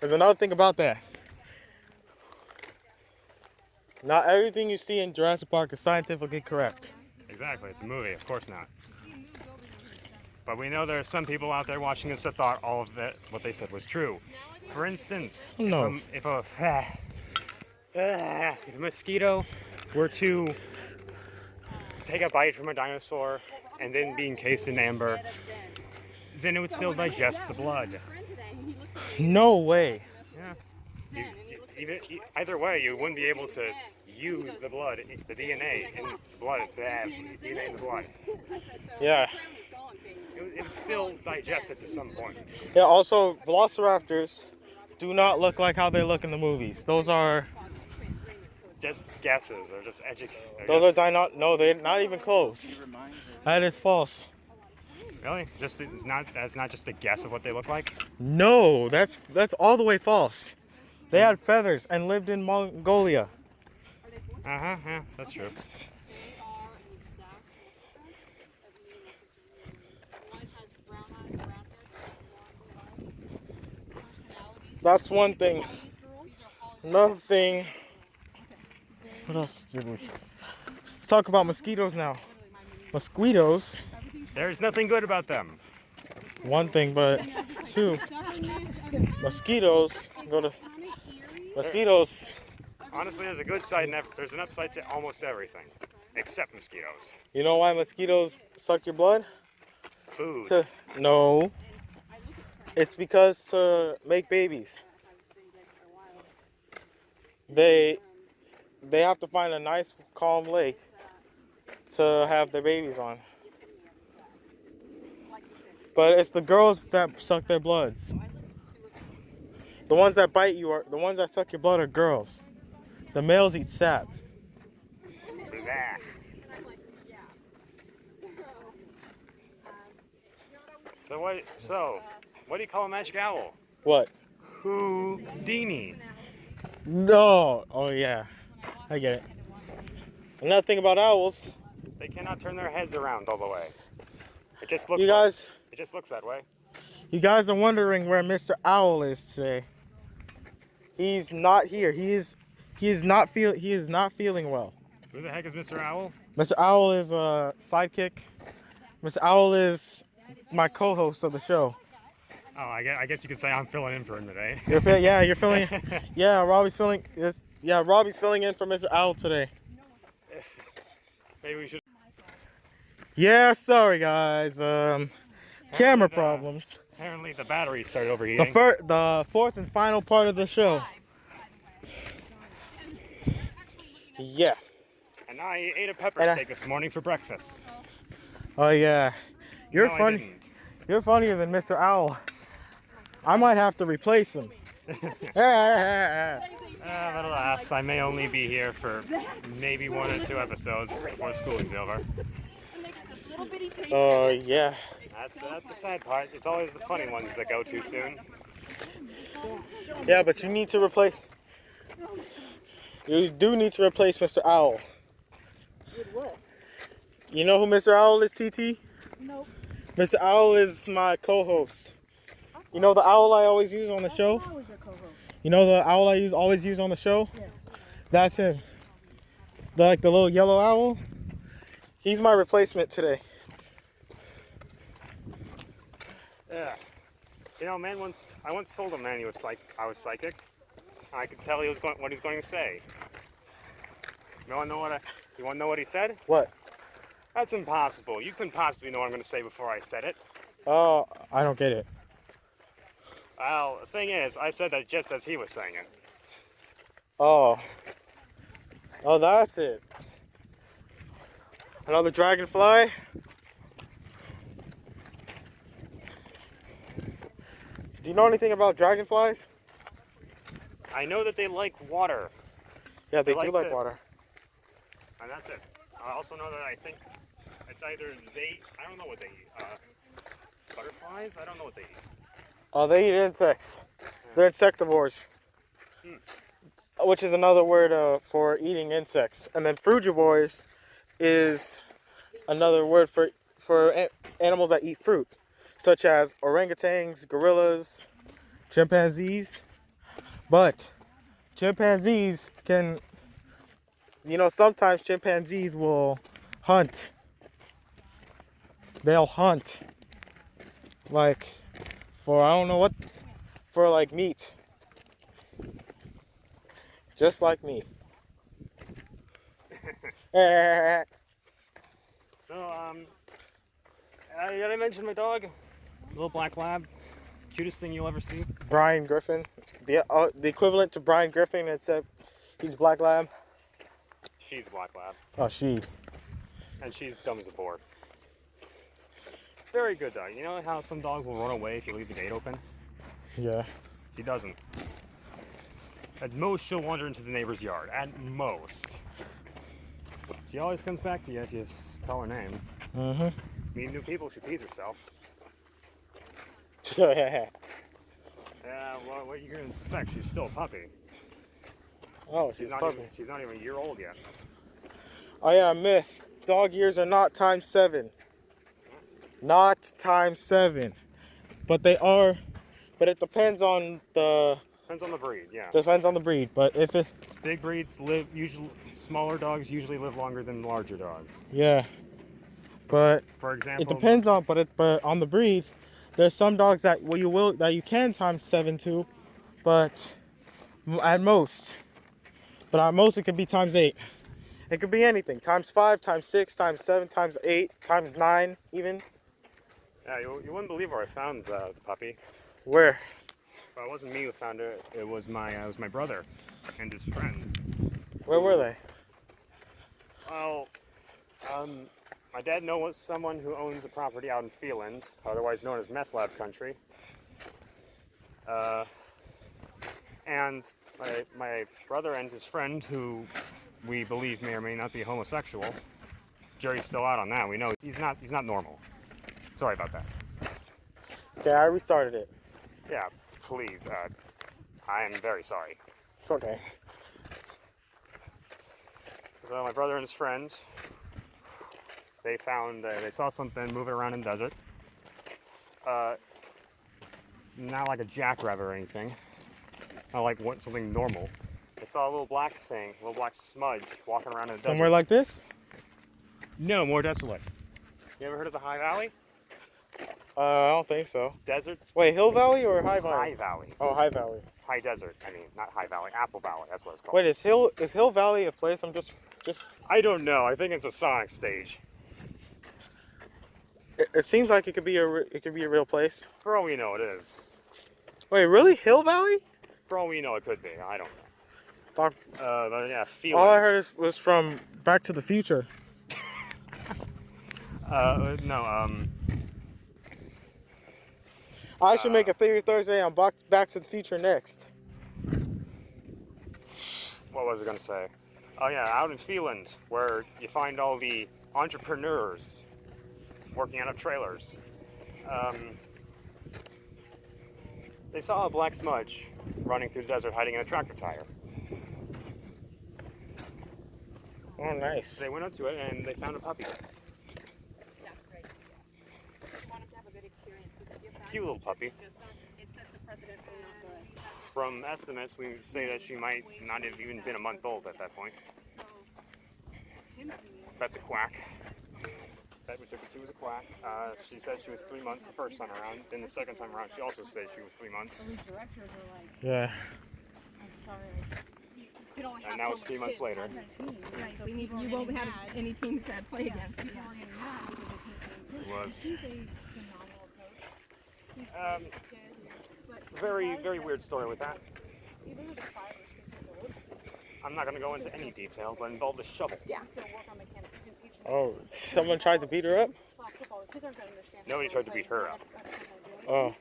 Speaker 2: There's another thing about that. Not everything you see in Jurassic Park is scientifically correct.
Speaker 4: Exactly, it's a movie, of course not. But we know there are some people out there watching this that thought all of that, what they said was true. For instance,
Speaker 2: No.
Speaker 4: if a mosquito were to take a bite from a dinosaur and then be encased in amber, then it would still digest the blood.
Speaker 2: No way.
Speaker 4: Yeah. Either way, you wouldn't be able to use the blood, the DNA in the blood, DNA in the blood.
Speaker 2: Yeah.
Speaker 4: It would still digest it to some point.
Speaker 2: Yeah, also, velociraptors do not look like how they look in the movies. Those are...
Speaker 4: Just guesses. They're just educated.
Speaker 2: Those are no, they're not even close. That is false.
Speaker 4: Really? That's not just a guess of what they look like?
Speaker 2: No, that's all the way false. They had feathers and lived in Mongolia.
Speaker 4: Uh-huh, yeah, that's true.
Speaker 2: That's one thing. Another thing. What else did we? Let's talk about mosquitoes now. Mosquitoes.
Speaker 4: There's nothing good about them.
Speaker 2: One thing, but two. Mosquitoes. Mosquitoes.
Speaker 4: Honestly, there's a good side and there's an upside to almost everything, except mosquitoes.
Speaker 2: You know why mosquitoes suck your blood?
Speaker 4: Food.
Speaker 2: No. It's because to make babies. They have to find a nice, calm lake to have their babies on. But it's the girls that suck their bloods. The ones that bite you the ones that suck your blood are girls. The males eat sap.
Speaker 4: Blah. So what do you call a magic owl?
Speaker 2: What?
Speaker 4: Houdini.
Speaker 2: No. Oh yeah, I get it. Another thing about owls.
Speaker 4: They cannot turn their heads around all the way. It just looks. It just looks that way.
Speaker 2: You guys are wondering where Mr. Owl is today. He's not here. He is not feeling well.
Speaker 4: Who the heck is Mr. Owl?
Speaker 2: Mr. Owl is a sidekick. Mr. Owl is my co-host of the show.
Speaker 4: Oh, I guess you could say I'm filling in for him today.
Speaker 2: You're filling. Yeah, Robbie's filling in for Mr. Owl today.
Speaker 4: Maybe we should.
Speaker 2: Yeah, sorry guys. Camera problems.
Speaker 4: Apparently the battery started overheating.
Speaker 2: The fourth and final part of the show. Yeah.
Speaker 4: And I ate a pepper steak this morning for breakfast.
Speaker 2: Oh yeah. You're
Speaker 4: No, I
Speaker 2: funny.
Speaker 4: didn't.
Speaker 2: You're funnier than Mr. Owl. I might have to replace him.
Speaker 4: But alas, I may only be here for maybe 1 or 2 episodes before school's over.
Speaker 2: Oh yeah.
Speaker 4: That's the sad part. It's always the funny ones that go too soon.
Speaker 2: Yeah, but you need to replace. You do need to replace Mr. Owl.
Speaker 3: With what?
Speaker 2: You know who Mr. Owl is, TT?
Speaker 3: Nope.
Speaker 2: Mr. Owl is my co-host. You know the owl I always use on the show?
Speaker 3: How is your co-host?
Speaker 2: You know the owl I always use on the show?
Speaker 3: Yeah.
Speaker 2: That's him. The little yellow owl. He's my replacement today.
Speaker 4: Yeah. You know, I once told a man I was psychic. And I could tell what he was going to say. You want to know what he said?
Speaker 2: What?
Speaker 4: That's impossible. You couldn't possibly know what I'm going to say before I said it.
Speaker 2: Oh, I don't get it.
Speaker 4: Well, the thing is, I said that just as he was saying it.
Speaker 2: Oh. Oh, that's it. Another dragonfly. Do you know anything about dragonflies?
Speaker 4: I know that they like water,
Speaker 2: Yeah, they
Speaker 4: They
Speaker 2: do
Speaker 4: like
Speaker 2: like
Speaker 4: to-
Speaker 2: water.
Speaker 4: and that's it. I also know that I think it's either I don't know what they eat. Butterflies? I don't know what they eat.
Speaker 2: Oh, they eat insects. They're insectivores, which is another word for eating insects. And then frugivores is another word for animals that eat fruit, such as orangutans, gorillas, chimpanzees. But chimpanzees can, sometimes chimpanzees will hunt. They'll hunt, like, for I don't know what, for like meat. Just like me.
Speaker 4: So, did I mention my dog? Little black lab. Cutest thing you'll ever see.
Speaker 2: Brian Griffin. The equivalent to Brian Griffin, except he's Black Lab.
Speaker 4: She's black lab.
Speaker 2: Oh, she.
Speaker 4: And she's dumb as a board. Very good dog. You know how some dogs will run away if you leave the gate open?
Speaker 2: Yeah.
Speaker 4: She doesn't. At most, she'll wander into the neighbor's yard. At most. She always comes back to you if you call her name.
Speaker 2: Mm-hmm.
Speaker 4: Meet new people, she pees herself.
Speaker 2: Yeah.
Speaker 4: Yeah, well, what are you gonna expect? She's still a puppy.
Speaker 2: Oh,
Speaker 4: She's not even a year old yet.
Speaker 2: Oh yeah, myth. Dog years are not times 7. Not times 7. But they are. But it depends on the.
Speaker 4: Depends on the breed, yeah.
Speaker 2: Depends on the breed. But if it.
Speaker 4: Big breeds live usually. Smaller dogs usually live longer than larger dogs.
Speaker 2: Yeah. But
Speaker 4: For example,
Speaker 2: it depends on. But on the breed, there's some dogs that you can times 7 to, but at most. But at most it could be times 8. It could be anything. Times 5, times 6, times 7, times 8, times 9 even.
Speaker 4: Yeah, you wouldn't believe where I found the puppy.
Speaker 2: Where?
Speaker 4: Well, it wasn't me who found it. It was my brother and his friend.
Speaker 2: Where were they?
Speaker 4: Well, my dad knows someone who owns a property out in Feeland, otherwise known as Meth Lab Country. And my brother and his friend, who we believe may or may not be homosexual, jury's still out on that. We know he's not normal. Sorry about that.
Speaker 2: Okay, I restarted it.
Speaker 4: Yeah, please. I am very sorry.
Speaker 2: It's okay.
Speaker 4: So my brother and his friend, they saw something moving around in the desert. Not like a jackrabbit or anything. Not like something normal. They saw a little black thing, a little black smudge walking around in the desert.
Speaker 2: Somewhere like this?
Speaker 4: No, more desolate. You ever heard of the High Valley?
Speaker 2: I don't think so.
Speaker 4: Desert?
Speaker 2: Wait, Hill Valley or High Valley?
Speaker 4: High Valley.
Speaker 2: Oh, High Valley.
Speaker 4: High desert. I mean, not High Valley. Apple Valley. That's what it's called.
Speaker 2: Wait, is Hill Valley a place? I'm just.
Speaker 4: I don't know. I think it's a Sonic stage.
Speaker 2: It seems like it could be a real place.
Speaker 4: For all we know, it is.
Speaker 2: Wait, really? Hill Valley?
Speaker 4: For all we know, it could be. I don't know.
Speaker 2: Doc,
Speaker 4: But yeah,
Speaker 2: all I
Speaker 4: Feeland.
Speaker 2: heard was from Back to the Future.
Speaker 4: No.
Speaker 2: I should make a Theory Thursday on Back to the Future next.
Speaker 4: What was I going to say? Oh yeah, out in Feeland, where you find all the entrepreneurs working out of trailers. They saw a black smudge running through the desert hiding in a tractor tire.
Speaker 2: Oh, nice.
Speaker 4: They went up to it and they found a puppy.
Speaker 3: Yeah, right. I want him to have a good experience because if you're
Speaker 4: Cute little puppy.
Speaker 3: it sets a precedent for not good.
Speaker 4: From estimates, we say that she might not have even been a month old at that point. That's a quack. That we took her to was a quack. She said she was 3 months the first time around. Then the second time around, she also said she was 3 months.
Speaker 1: So these directors are like,
Speaker 2: Yeah.
Speaker 1: I'm sorry. You can only have
Speaker 4: And now
Speaker 1: so
Speaker 4: it's
Speaker 1: many
Speaker 4: 3 months
Speaker 1: kids
Speaker 4: later.
Speaker 1: on your team.
Speaker 3: Right,
Speaker 1: So
Speaker 3: we need,
Speaker 1: people are
Speaker 3: you won't
Speaker 1: getting
Speaker 3: have
Speaker 1: mad.
Speaker 3: any teams that play
Speaker 1: Yeah,
Speaker 3: against.
Speaker 1: people are getting mad because they can't play.
Speaker 4: It was.
Speaker 1: He's a phenomenal coach. He's
Speaker 4: Um,
Speaker 1: great with kids, but
Speaker 4: Very, very weird story with that.
Speaker 1: even if they're 5 or 6 years old,
Speaker 4: I'm not going to go into any detail, but involved a shovel.
Speaker 1: yeah, still work on mechanics. You can teach them.
Speaker 2: Oh, someone tried to beat her up?
Speaker 1: Flag football, the kids aren't going to understand.
Speaker 4: Nobody tried to beat her up.
Speaker 2: Oh.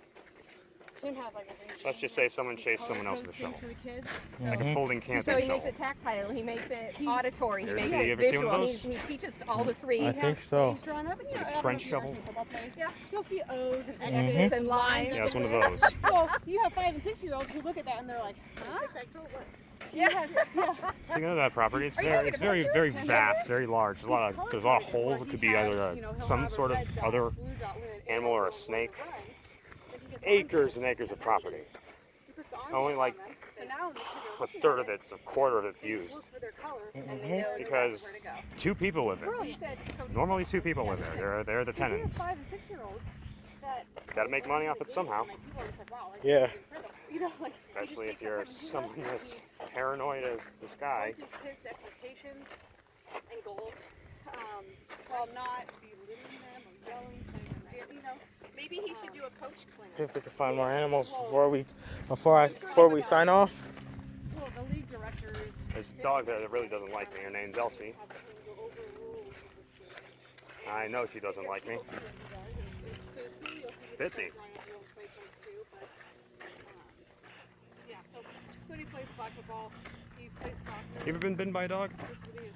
Speaker 1: Tim has like his
Speaker 4: Let's just say someone chased someone else with a shovel.
Speaker 1: For the kids.
Speaker 4: Like a folding
Speaker 3: So
Speaker 4: camping
Speaker 3: he
Speaker 4: shovel.
Speaker 3: makes it tactile, he makes it auditory, he
Speaker 4: Ever
Speaker 3: makes
Speaker 4: see-
Speaker 3: it
Speaker 4: you ever see one
Speaker 3: visual.
Speaker 4: of
Speaker 3: He,
Speaker 4: those?
Speaker 3: he teaches all the three.
Speaker 2: I think so.
Speaker 1: He's drawn up, and, you know,
Speaker 4: Like a
Speaker 1: I don't know
Speaker 4: trench
Speaker 1: if you've ever
Speaker 4: shovel?
Speaker 1: seen football plays. Yeah, you'll see O's and
Speaker 2: Mhm.
Speaker 1: X's
Speaker 3: and lines.
Speaker 4: Yeah, it's one of those.
Speaker 1: Well, you have 5 and 6-year-olds who look at that and they're like, huh?
Speaker 3: Yeah.
Speaker 4: Speaking of that property, it's
Speaker 3: Are you
Speaker 4: very,
Speaker 3: having
Speaker 4: it's
Speaker 3: a
Speaker 4: very,
Speaker 3: picture?
Speaker 4: very vast, very large. There's a lot of holes. It could be either some sort of other animal or a snake. Acres and acres of property. Only like a third of it's, a quarter of it's used.
Speaker 3: And they know
Speaker 4: Because
Speaker 3: where to go.
Speaker 4: 2 people live there.
Speaker 3: He said,
Speaker 4: Normally 2 people live there. They're the tenants.
Speaker 1: 5 and 6-year-olds that
Speaker 4: Got to make money off it somehow.
Speaker 1: people are just like, wow, like,
Speaker 2: Yeah.
Speaker 1: this is incredible. You know, like,
Speaker 4: Especially if you're someone as paranoid as this guy.
Speaker 1: his kids' expectations and goals, while not belittling them or yelling things, you know.
Speaker 3: maybe he should do a coach clinic.
Speaker 2: See if we can find more animals before we sign off.
Speaker 1: Well, the league director is
Speaker 4: There's a dog there that really doesn't like me. Her name's Elsie. I know she doesn't like me. Bit me.
Speaker 1: yeah, so Cody plays flag football, he plays soccer.
Speaker 4: You ever been bitten by a dog?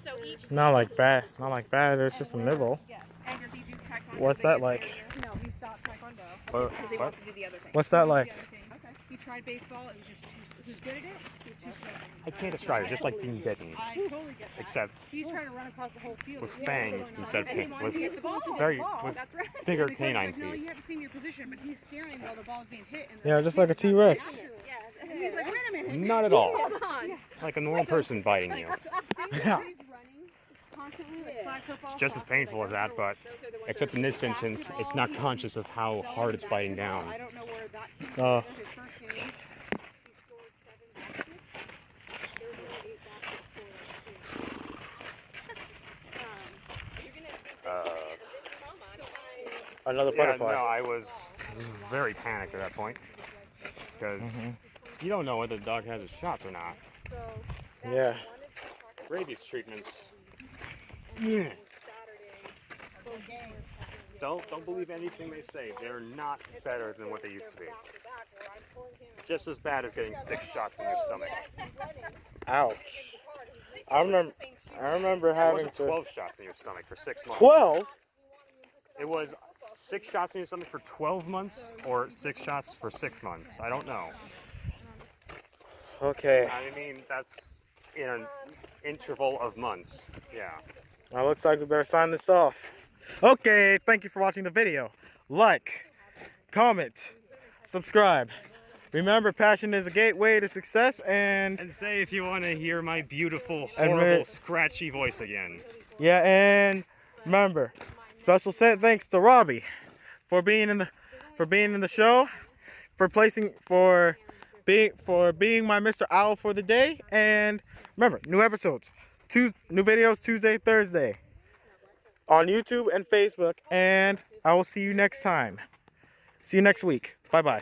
Speaker 3: So each,
Speaker 2: Not like bad. Not like bad. It's just a nibble.
Speaker 1: Yes.
Speaker 3: and does he do taekwondo?
Speaker 2: What's that like?
Speaker 1: No, he stopped taekwondo.
Speaker 3: Because he wants to do the other thing.
Speaker 2: What's that like?
Speaker 1: Okay. He tried baseball, it was just too, he was good at it, he was too slow.
Speaker 4: I can't describe it. Just like being bitten,
Speaker 1: I totally get that.
Speaker 4: except
Speaker 1: He's trying to run across the whole field.
Speaker 4: with fangs instead of
Speaker 3: And he
Speaker 4: pin,
Speaker 3: wants
Speaker 4: with
Speaker 3: to get the ball.
Speaker 4: very with
Speaker 3: That's right.
Speaker 4: bigger
Speaker 1: Because he's
Speaker 4: canine
Speaker 1: like, no, you
Speaker 4: teeth.
Speaker 1: haven't seen your position, but he's staring while the ball's being hit. And
Speaker 2: Yeah, just like a T-Rex.
Speaker 3: Yeah.
Speaker 1: And he's like, wait a minute.
Speaker 4: Not at all.
Speaker 3: Hold on.
Speaker 4: Like a normal person biting you.
Speaker 2: Yeah.
Speaker 1: He's running constantly, like flag football.
Speaker 4: It's just as
Speaker 1: soccer,
Speaker 4: painful as that, but except in this instance, it's not conscious of how hard it's biting down.
Speaker 1: I don't know where that came
Speaker 2: Oh.
Speaker 1: from. His first game, he scored 7 baskets. There was only 8 baskets scored.
Speaker 3: You're going to
Speaker 2: Another
Speaker 4: Yeah, no,
Speaker 2: butterfly.
Speaker 4: I was very panicked at that point because you don't know whether the dog has his shots or not.
Speaker 2: Yeah.
Speaker 4: Rabies treatments. Yeah. Don't believe anything they say. They're not better than what they used to be. Just as bad as getting 6 shots in your stomach.
Speaker 2: Ouch. I remember
Speaker 4: It
Speaker 2: having
Speaker 4: wasn't
Speaker 2: to
Speaker 4: 12 shots in your stomach for 6 months.
Speaker 2: 12.
Speaker 4: It was 6 shots in your stomach for 12 months or 6 shots for 6 months. I don't know.
Speaker 2: Okay.
Speaker 4: I mean, that's in an interval of months. Yeah.
Speaker 2: Well, looks like we better sign this off. Okay, thank you for watching the video. Like, comment, subscribe. Remember, passion is a gateway to success, and
Speaker 4: And say if you want to hear my beautiful,
Speaker 2: Admit
Speaker 4: horrible,
Speaker 2: it.
Speaker 4: scratchy voice again.
Speaker 2: yeah, and remember, special thanks to Robbie for being in the show, for being my Mr. Owl for the day, and remember, new episodes, new videos Tuesday, Thursday on YouTube and Facebook, and I will see you next time. See you next week. Bye-bye.